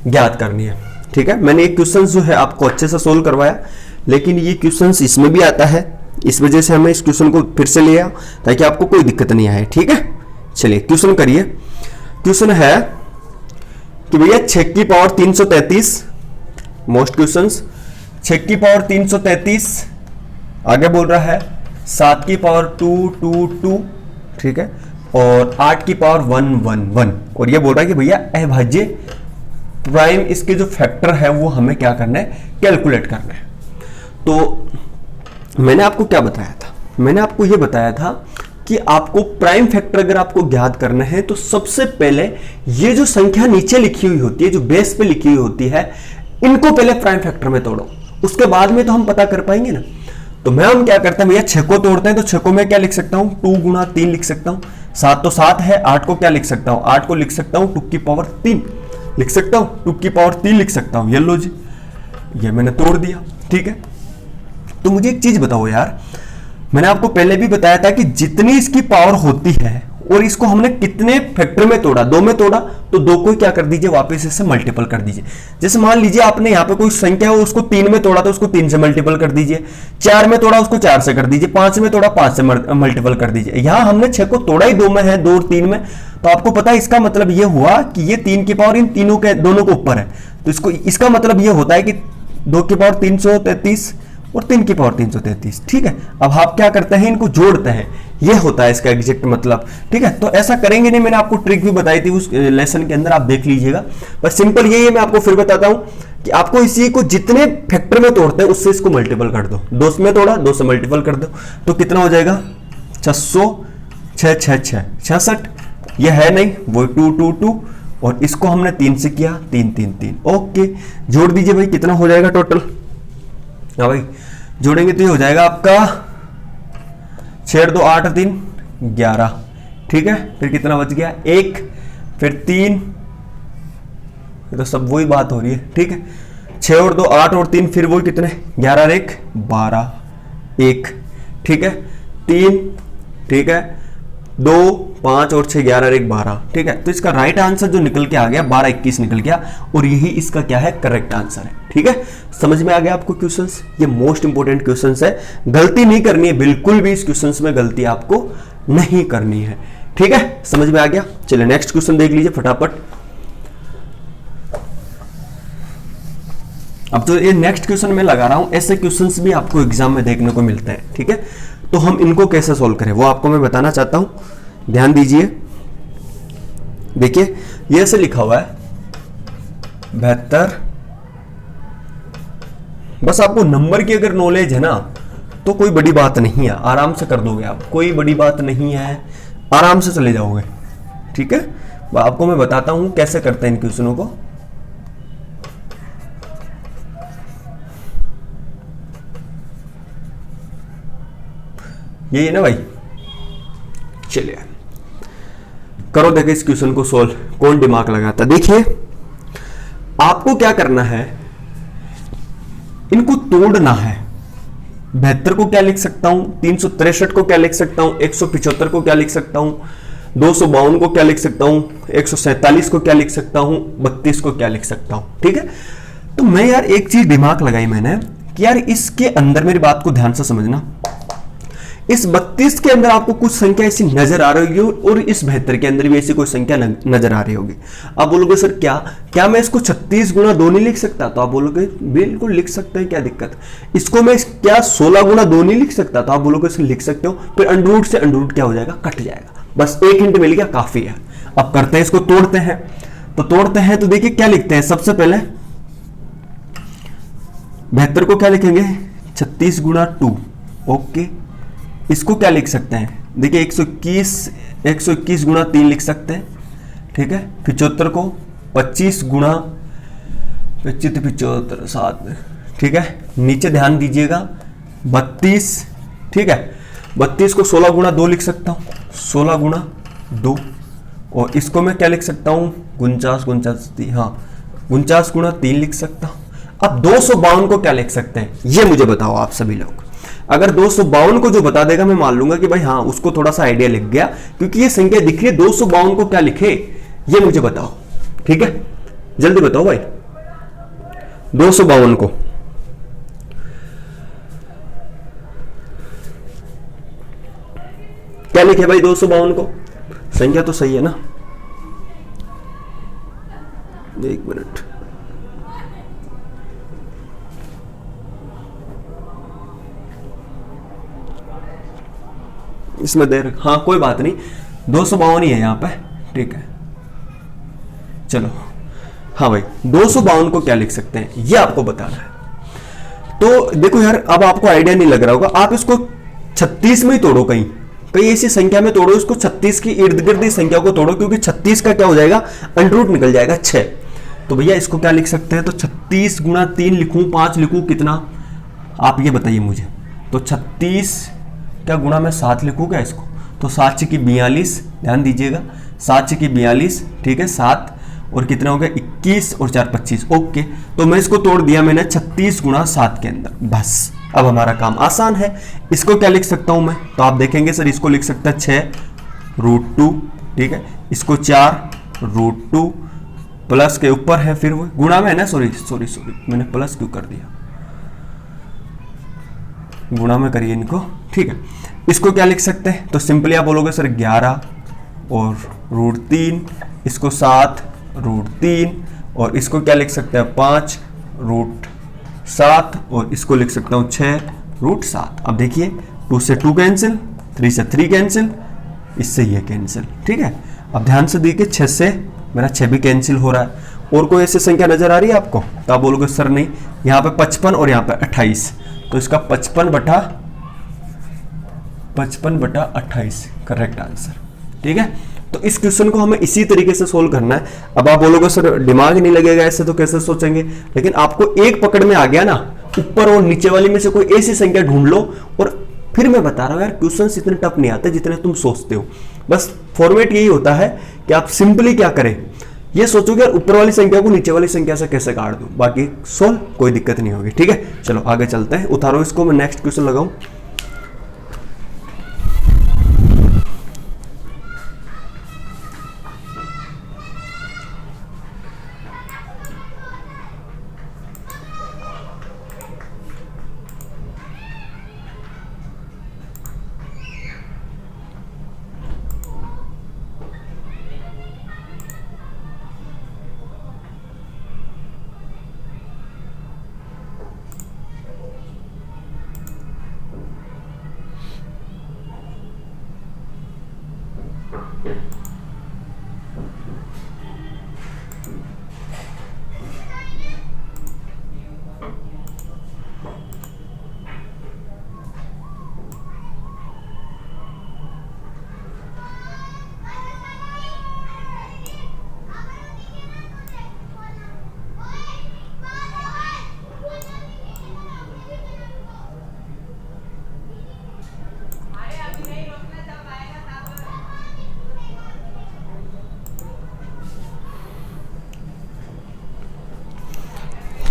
ज्ञात करनी है, ठीक है। मैंने एक क्वेश्चन जो है आपको अच्छे से सोल्व करवाया, लेकिन ये क्वेश्चन इसमें भी आता है, इस वजह से हमें इस क्वेश्चन को फिर से ले आओ ताकि आपको कोई दिक्कत नहीं आए, ठीक है। चलिए क्वेश्चन करिए। क्वेश्चन है कि भैया 6 की पावर 333, मोस्ट क्वेश्चंस, 6 की पावर 333, आगे बोल रहा है 7 की पावर 222, ठीक है, और 8 की पावर 111, और ये बोल रहा है कि भैया अभाज्य प्राइम इसके जो फैक्टर है वो हमें क्या करना है, कैलकुलेट करना है। तो मैंने आपको क्या बताया था, मैंने आपको ये बताया था कि आपको प्राइम फैक्टर अगर आपको ज्ञात करना है तो सबसे पहले ये जो संख्या नीचे लिखी हुई होती है, जो बेस पे लिखी हुई होती है, इनको पहले प्राइम फैक्टर में तोड़ो, उसके बाद में तो हम पता कर पाएंगे ना। तो हम क्या करते हैं भैया, 6 को तोड़ते हैं, तो 6 को मैं क्या लिख सकता हूं 2 गुणा 3 लिख सकता हूं, 7 तो 7 है, 8 को क्या लिख सकता हूं, 8 को लिख सकता हूं 2 की पावर 3 लिख सकता हूं, 2 की पावर 3 लिख सकता हूं, ये लो जी, ये मैंने तोड़ दिया, ठीक है। तो मुझे एक चीज बताओ यार, मैंने आपको पहले भी बताया था कि जितनी इसकी पावर होती है और इसको हमने कितने फैक्टर में तोड़ा, 2 में तोड़ा, तो 2 को क्या कर दीजिए, वापस इससे मल्टीपल कर दीजिए। जैसे मान लीजिए आपने यहाँ पे कोई संख्या हो, उसको 3 में तोड़ा तो उसको 3 से मल्टीपल कर दीजिए, 4 में तोड़ा उसको 4 से कर दीजिए, 5 में तोड़ा 5 से मल्टीपल कर दीजिए। यहाँ हमने 6 को तोड़ा ही 2 में है, 2 और 3 में, तो आपको पता है इसका मतलब ये हुआ कि ये 3 की पावर इन तीनों के दोनों के ऊपर है, तो इसको इसका मतलब ये होता है कि 2 की पावर 333 और 3 की पावर 333, ठीक है। अब आप क्या करते हैं, इनको जोड़ते हैं, ये होता है इसका एग्जैक्ट मतलब, ठीक है। तो ऐसा करेंगे नहीं, मैंने आपको ट्रिक भी बताई थी उस लेसन के अंदर, आप देख लीजिएगा। बस सिंपल यही है, मैं आपको फिर बताता हूं कि आपको इसी को जितने फैक्टर में तोड़ते हैं उससे इसको मल्टीपल कर दो। 2 में तोड़ा, 2 से मल्टीपल कर दो, तो कितना हो जाएगा 600, 6 6 6 66, ये है नहीं, वो 222, और इसको हमने 3 से किया, 3 3 3, ओके। जोड़ दीजिए भाई, कितना हो जाएगा टोटल, हाँ भाई जोड़ेंगे तो ये हो जाएगा आपका 6 2 8 3 11, ठीक है। फिर कितना बच गया 1, फिर 3, तो सब वही बात हो रही है, ठीक है। 6 और 2 8 और 3, फिर वही कितने 11 और 1 12, 1, ठीक है, 3, ठीक है, 2 5 और 6 11 और 1 12, ठीक है। तो इसका राइट आंसर जो निकल के आ गया 12 21 निकल गया, और यही इसका क्या है, करेक्ट आंसर है, ठीक है। समझ में आ गया आपको क्वेश्चंस, ये मोस्ट इंपोर्टेंट क्वेश्चंस है, गलती नहीं करनी है, बिल्कुल भी इस क्वेश्चंस में गलती आपको नहीं करनी है, ठीक है। समझ में आ गया, चलिए नेक्स्ट क्वेश्चन देख लीजिए फटाफट। अब तो ये नेक्स्ट क्वेश्चन मैं लगा रहा हूं, ऐसे क्वेश्चंस भी आपको एग्जाम में देखने को मिलते हैं, ठीक है। तो हम इनको कैसे सोल्व करें वो आपको मैं बताना चाहता हूं ध्यान दीजिए, देखिए ये ऐसे लिखा हुआ है 72। बस आपको नंबर की अगर नॉलेज है ना तो कोई बड़ी बात नहीं है, आराम से कर दोगे आप, कोई बड़ी बात नहीं है, आराम से चले जाओगे। ठीक है, आपको मैं बताता हूं कैसे करते हैं इन क्वेश्चनों को। यही है ना भाई, चलिए करो, देखिए इस क्वेश्चन को सोल्व, कौन दिमाग लगाता। देखिए आपको क्या करना है, इनको तोड़ना है। 72 को क्या लिख सकता हूं, 363 को क्या लिख सकता हूं, 175 को क्या लिख सकता हूं, 252 को क्या लिख सकता हूं, 147 को क्या लिख सकता हूं, 32 को क्या लिख सकता हूं। ठीक है, तो मैं यार एक चीज दिमाग लगाई मैंने कि यार इसके अंदर, मेरी बात को ध्यान से समझना, इस 32 के अंदर आपको कुछ संख्या ऐसी नजर आ रही होगी और इस 72 के अंदर भी ऐसी कोई संख्या नजर आ रही होगी। आप बोलोगे सर क्या मैं इसको 36 गुना 2 नहीं लिख सकता? तो आप बोलोगे बिल्कुल लिख सकते हैं, क्या दिक्कत। इसको मैं क्या 16 गुना 2 नहीं लिख सकता? तो आप बोलोगे सर लिख सकते हो। फिर अंडर से अंडर क्या हो जाएगा, कट जाएगा। बस एक हिंट मिल गया, काफी है। अब करते हैं इसको, तोड़ते हैं। तो देखिए क्या लिखते हैं, सबसे पहले 72 को क्या लिखेंगे, 36 गुना 2। ओके, इसको क्या लिख सकते हैं, देखिए 121 गुना 3 लिख सकते हैं। ठीक है, 75 को 25 गुना 75 7। ठीक है, नीचे ध्यान दीजिएगा 32। ठीक है, 32 को 16 गुना 2 लिख सकता हूं, 16 गुना 2। और इसको मैं क्या लिख सकता हूं, 49 हाँ 49 गुना 3 लिख सकता हूं। अब 252 को क्या लिख सकते हैं, ये मुझे बताओ आप सभी लोग। अगर 252 को जो बता देगा, मैं मान लूंगा कि भाई हाँ उसको थोड़ा सा आइडिया लिख गया, क्योंकि ये संख्या दिख रही है। 252 को क्या लिखे, ये मुझे बताओ। ठीक है, जल्दी बताओ भाई, 252 को क्या लिखे भाई, 252 को। संख्या तो सही है ना, एक मिनट, इसमें देर, हाँ कोई बात नहीं, 252 ही है यहाँ पे। ठीक है, चलो हाँ भाई 252 को क्या लिख सकते हैं, ये आपको बताना है। तो देखो यार, अब आपको आइडिया नहीं लग रहा होगा, आप इसको 36 में ही तोड़ो, कहीं ऐसी संख्या में तोड़ो इसको, 36 की इर्द गिर्द संख्या को तोड़ो, क्योंकि 36 का क्या हो जाएगा, अंडर रूट निकल जाएगा 6। तो भैया इसको क्या लिख सकते हैं, तो 36 गुना 3 लिखूं, 5 लिखूं, कितना आप ये बताइए मुझे। तो 36 क्या गुना मैं 7 लिखूं क्या इसको, तो 7 की 42, ध्यान दीजिएगा 7 की 42। ठीक है, 7 और कितना हो गया 21 और 4 25। ओके, तो मैं इसको तोड़ दिया मैंने 36 गुना 7 के अंदर। बस अब हमारा काम आसान है। इसको क्या लिख सकता हूं मैं, तो आप देखेंगे सर इसको लिख सकता है 6√2। ठीक है, इसको 4√2 प्लस के ऊपर है, फिर वो गुणा में है ना, सॉरी मैंने प्लस क्यों कर दिया, गुणा में करिए इनको। ठीक है, इसको क्या लिख सकते हैं, तो सिंपली आप बोलोगे सर 11 और √3, इसको 7√3, और इसको क्या लिख सकते हैं 5√7, और इसको लिख सकता हूं 6√7। अब देखिए 2 से 2 कैंसिल, 3 से 3 कैंसिल, इससे ये कैंसिल। ठीक है, अब ध्यान से देखिए 6 से मेरा 6 भी कैंसिल हो रहा है। और कोई ऐसी संख्या नजर आ रही है आपको, तो आप बोलोगे सर नहीं, यहाँ पे 55 और यहाँ पे 28, तो इसका 55/28 करेक्ट आंसर। ठीक है, तो इस क्वेश्चन को हमें इसी तरीके से सोल्व करना है। अब आप बोलोगे सर दिमाग नहीं लगेगा ऐसे, तो कैसे सोचेंगे, लेकिन आपको एक पकड़ में आ गया ना, ऊपर और नीचे वाली में से कोई ऐसी संख्या ढूंढ लो। और फिर मैं बता रहा हूं यार, क्वेश्चंस इतने टफ नहीं आते जितने तुम सोचते हो। बस फॉर्मेट यही होता है कि आप सिंपली क्या करें, ये सोचोगे यार ऊपर वाली संख्या को नीचे वाली संख्या से कैसे काट दूं, बाकी सोल्व, कोई दिक्कत नहीं होगी। ठीक है, चलो आगे चलते हैं, उतारो इसको, मैं नेक्स्ट क्वेश्चन लगाऊं।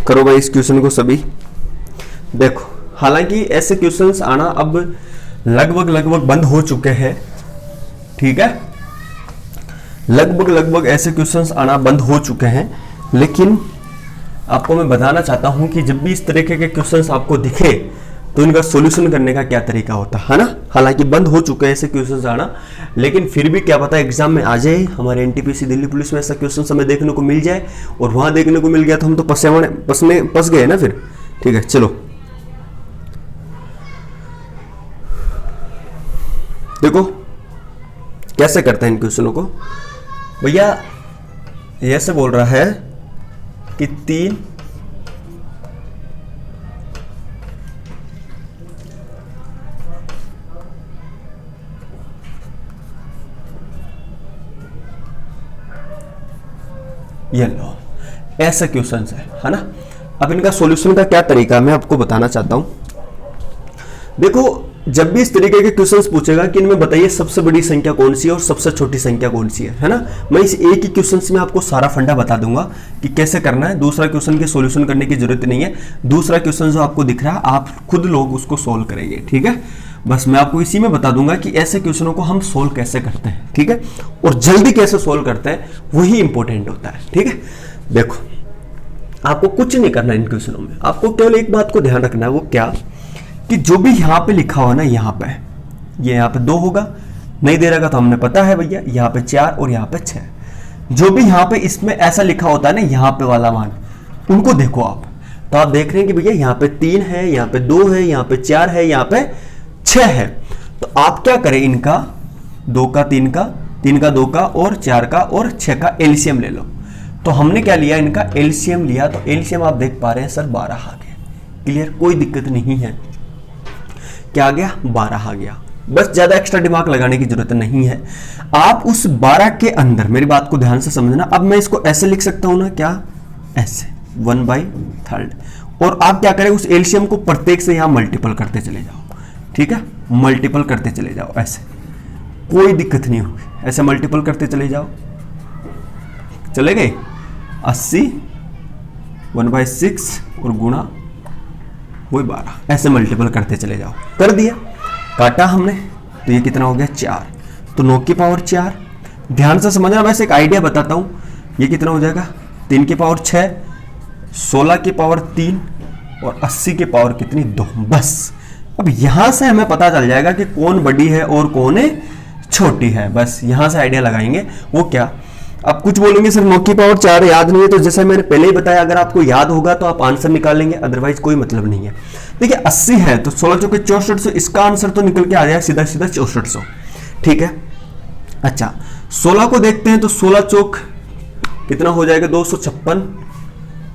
करो भाई इस क्वेश्चन को सभी। देखो, हालांकि ऐसे क्वेश्चंस आना अब लगभग बंद हो चुके हैं, ठीक है, लगभग ऐसे क्वेश्चंस आना बंद हो चुके हैं, लेकिन आपको मैं बताना चाहता हूं कि जब भी इस तरीके के क्वेश्चंस आपको दिखे तो इनका सॉल्यूशन करने का क्या तरीका होता है ना। हालांकि बंद हो चुके हैं ऐसे क्वेश्चंस आना, लेकिन फिर भी क्या पता एग्जाम में आ जाए, हमारे एनटीपीसी दिल्ली पुलिस में ऐसा क्वेश्चन हमें देखने को मिल जाए, और वहां देखने को मिल गया तो हम तो फंस गए ना फिर। ठीक है, चलो देखो कैसे करते हैं इन क्वेश्चनों को। भैया ऐसे बोल रहा है कि 3 ये लो, ऐसा क्वेश्चन है ना। अब इनका सॉल्यूशन का क्या तरीका मैं आपको बताना चाहता हूं। देखो, जब भी इस तरीके के क्वेश्चंस पूछेगा कि इनमें बताइए सबसे बड़ी संख्या कौन सी है और सबसे छोटी संख्या कौन सी है ना, मैं इस एक ही क्वेश्चंस में आपको सारा फंडा बता दूंगा कि कैसे करना है। दूसरा क्वेश्चन के सॉल्यूशन करने की जरूरत नहीं है। दूसरा क्वेश्चन जो आपको दिख रहा है आप खुद लोग उसको सोल्व करेंगे, ठीक है। बस मैं आपको इसी में बता दूंगा कि ऐसे क्वेश्चनों को हम सोल्व कैसे करते हैं, ठीक है, और जल्दी कैसे सोल्व करते हैं, वही इंपॉर्टेंट होता है, ठीक है। देखो, आपको कुछ नहीं करना इन क्वेश्चनों में, आपको केवल एक बात को ध्यान रखना है, वो क्या कि जो भी यहां पे लिखा हुआ ना, यहां पे ये यहां पे 2 होगा, नहीं दे रहेगा तो हमने पता है भैया, यहां पे 4 और यहां पे 6। जो भी यहां पे इसमें ऐसा लिखा होता है ना, यहां पे वाला मान, उनको देखो आप, तो आप देख रहे हैं कि भैया यहां पे 3 है, यहां पे 2 है, यहां पे 4 है, यहां पे 6 है। तो आप क्या करें, इनका 2 का 3 का 3 का 2 का और 4 का और 6 का एलसीएम ले लो। तो हमने क्या लिया, इनका एलसीएम लिया, तो एलसीएम आप देख पा रहे हैं सर 12 आ गया। क्लियर, कोई दिक्कत नहीं है। क्या आ गया, 12 आ गया। बस ज्यादा एक्स्ट्रा दिमाग लगाने की जरूरत नहीं है। आप उस 12 के अंदर, मेरी बात को ध्यान से समझना, अब मैं इसको ऐसे लिख सकता हूं ना, क्या ऐसे 1/3, और आप क्या करें, उस एलसीएम को प्रत्येक से यहां मल्टीपल करते चले जाओ, ठीक है, मल्टीपल करते चले जाओ, ऐसे कोई दिक्कत नहीं होगी, ऐसे मल्टीपल करते चले जाओ, चले गए 80 1/6 और गुणा वही 12, ऐसे मल्टीपल करते चले जाओ। कर दिया, काटा हमने, तो ये कितना हो गया 4, तो 9 की पावर 4। ध्यान से समझना, वैसे एक आइडिया बताता हूं, ये कितना हो जाएगा 3 की पावर 6, 16 की पावर 3 और 80 की पावर कितनी 2। बस अब यहां से हमें पता चल जाएगा कि कौन बड़ी है और कौन छोटी है। बस यहां से आइडिया लगाएंगे। वो क्या, आप कुछ बोलेंगे सर 9 की पावर 4 याद नहीं है, तो जैसे मैंने पहले ही बताया, अगर आपको याद होगा तो आप आंसर निकालेंगे, अदरवाइज कोई मतलब नहीं है। देखिए 80 है तो 16 चौके 6400, इसका आंसर तो निकल के आ जाएगा सीधा सीधा 6400, ठीक है। अच्छा 16 को देखते हैं, तो 16 चौक कितना हो जाएगा 256,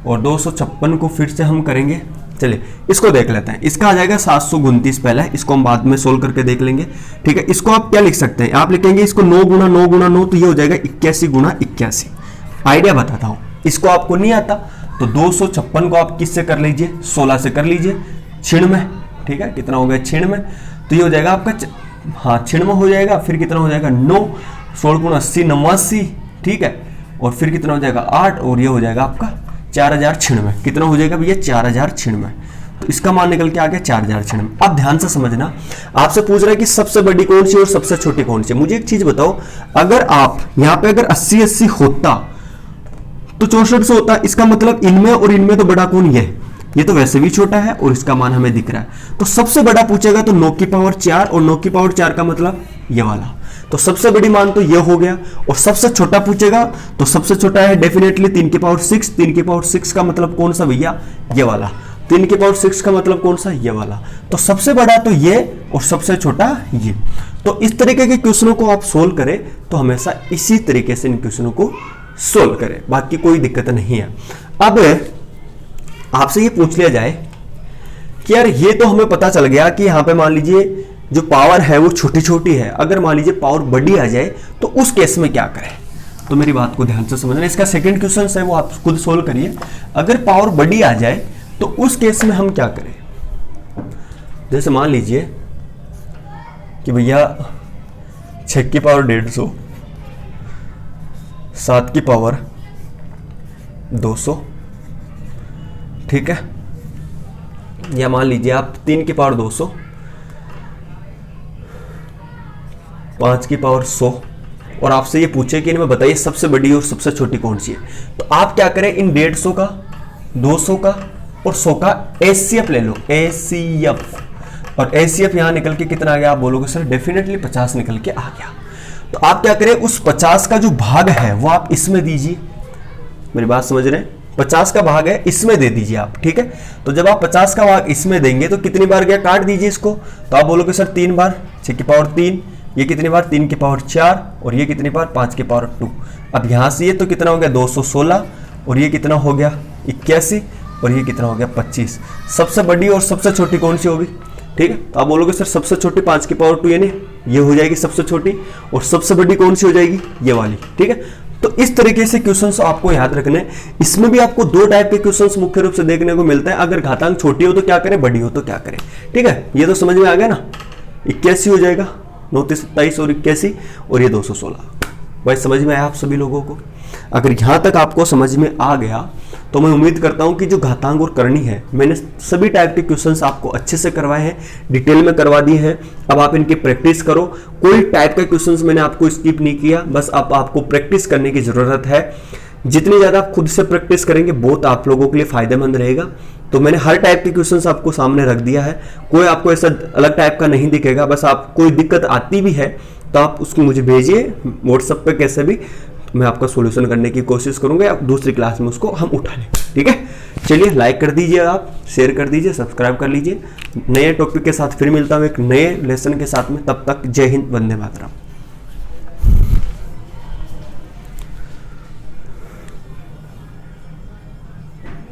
और 256 को फिर से हम करेंगे, चलिए इसको देख लेते हैं। इसका आ जाएगा 729 पहले, इसको हम बाद में सोल्व करके देख लेंगे, ठीक है। इसको आप क्या लिख सकते हैं, आप लिखेंगे इसको 9 गुना 9 गुना 9, तो ये हो जाएगा 81 गुना 81। आइडिया बताता हूं, इसको आपको नहीं आता तो 256 को आप किससे कर लीजिए, 16 से कर लीजिए, 96, ठीक है, कितना हो गया 96, तो ये हो जाएगा आपका, हाँ 96 हो जाएगा। फिर कितना हो जाएगा 9, 16 गुना 80 89, ठीक है, और फिर कितना हो जाएगा 8, और ये हो जाएगा आपका 4096। कितना हो जाएगा भैया 4096, तो इसका मान निकल के आ गया 4096। अब ध्यान से समझना, आपसे पूछ रहा है कि सबसे बड़ी कौन सी और सबसे छोटी कौन सी। मुझे एक चीज बताओ, अगर आप यहां पे अगर 80 होता तो 6400 होता, इसका मतलब इनमें और इनमें तो बड़ा कौन, ये तो वैसे भी छोटा है और इसका मान हमें दिख रहा है। तो सबसे बड़ा पूछेगा तो 9 की पावर 4, और 9 की पावर 4 का मतलब ये वाला, तो सबसे बड़ी मान तो ये हो गया। और सबसे छोटा पूछेगा तो सबसे छोटा है डेफिनेटली 3 की पावर 6, 3 की पावर 6 का मतलब कौन सा भैया, ये वाला, 3 की पावर 6 का मतलब कौन सा, ये वाला। तो सबसे बड़ा तो ये और सबसे छोटा ये। तो इस तरीके के क्वेश्चनों को आप सोल्व करें तो हमेशा इसी तरीके से इन क्वेश्चनों को सोल्व करें, बाकी कोई दिक्कत नहीं है। अब आपसे ये पूछ लिया जाए कि यार ये तो हमें पता चल गया कि यहाँ पे मान लीजिए जो पावर है वो छोटी छोटी है, अगर मान लीजिए पावर बड़ी आ जाए तो उस केस में क्या करें। तो मेरी बात को ध्यान से समझना, इसका सेकंड क्वेश्चन है वो आप खुद सोल्व करिए। अगर पावर बड़ी आ जाए तो उस केस में हम क्या करें। जैसे मान लीजिए कि भैया 6 की पावर 150, 7 की पावर 200, ठीक है, या मान लीजिए आप 3 की पावर 200, 5 की पावर 100, और आपसे ये पूछे कि इनमें बताइए सबसे बड़ी और सबसे छोटी कौन सी है। तो आप क्या करें, इन 150 का, 200 का और 100 का एचसीएफ ले लो, एचसीएफ, और एचसीएफ यहां निकल के कितना आ गया। आप बोलोगे सर डेफिनेटली 50 निकल के आ गया। तो आप क्या करें, उस 50 का जो भाग है वो आप इसमें दीजिए। मेरी बात समझ रहे हैं, 50 का भाग है इसमें दे दीजिए आप, ठीक है। तो जब आप 50 का भाग इसमें देंगे तो कितनी बार गया, काट दीजिए इसको। तो आप बोलोगे सर 3 बार, 6 की पावर 3, ये कितनी बार 3 की पावर 4, और ये कितनी बार 5 की पावर 2। अब यहां से ये तो कितना हो गया 216, और ये कितना हो गया 81, और ये कितना हो गया 25। सबसे बड़ी और सबसे छोटी कौन सी होगी, ठीक है। तो आप बोलोगे सर सबसे छोटी 5 की पावर 2 यानी ये हो जाएगी सबसे छोटी, और सबसे बड़ी कौन सी हो जाएगी, ये वाली, ठीक है। तो इस तरीके से क्वेश्चंस आपको याद रखने हैं। इसमें भी आपको 2 टाइप के क्वेश्चंस मुख्य रूप से देखने को मिलते हैं। अगर घातांक छोटी हो तो क्या करें, बड़ी हो तो क्या करें, ठीक है। ये तो समझ में आ गया ना, 81 हो जाएगा, 29, 27 और 81, और ये 216। भाई समझ में आया आप सभी लोगों को। अगर यहां तक आपको समझ में आ गया तो मैं उम्मीद करता हूं कि जो घातांक और करनी है, मैंने सभी टाइप के क्वेश्चंस आपको अच्छे से करवाए हैं, डिटेल में करवा दिए हैं। अब आप इनकी प्रैक्टिस करो। कोई टाइप का क्वेश्चंस मैंने आपको स्किप नहीं किया, बस अब आपको प्रैक्टिस करने की जरूरत है। जितनी ज्यादा आप खुद से प्रैक्टिस करेंगे बहुत आप लोगों के लिए फायदेमंद रहेगा। तो मैंने हर टाइप के क्वेश्चंस आपको सामने रख दिया है, कोई आपको ऐसा अलग टाइप का नहीं दिखेगा। बस आप कोई दिक्कत आती भी है तो आप उसको मुझे भेजिए व्हाट्सएप पे, कैसे भी मैं आपका सॉल्यूशन करने की कोशिश करूंगा, या दूसरी क्लास में उसको हम उठा लें, ठीक है। चलिए लाइक कर दीजिए, आप शेयर कर दीजिए, सब्सक्राइब कर लीजिए। नए टॉपिक के साथ फिर मिलता हूं एक नए लेसन के साथ में, तब तक जय हिंद, वंदे मातरम।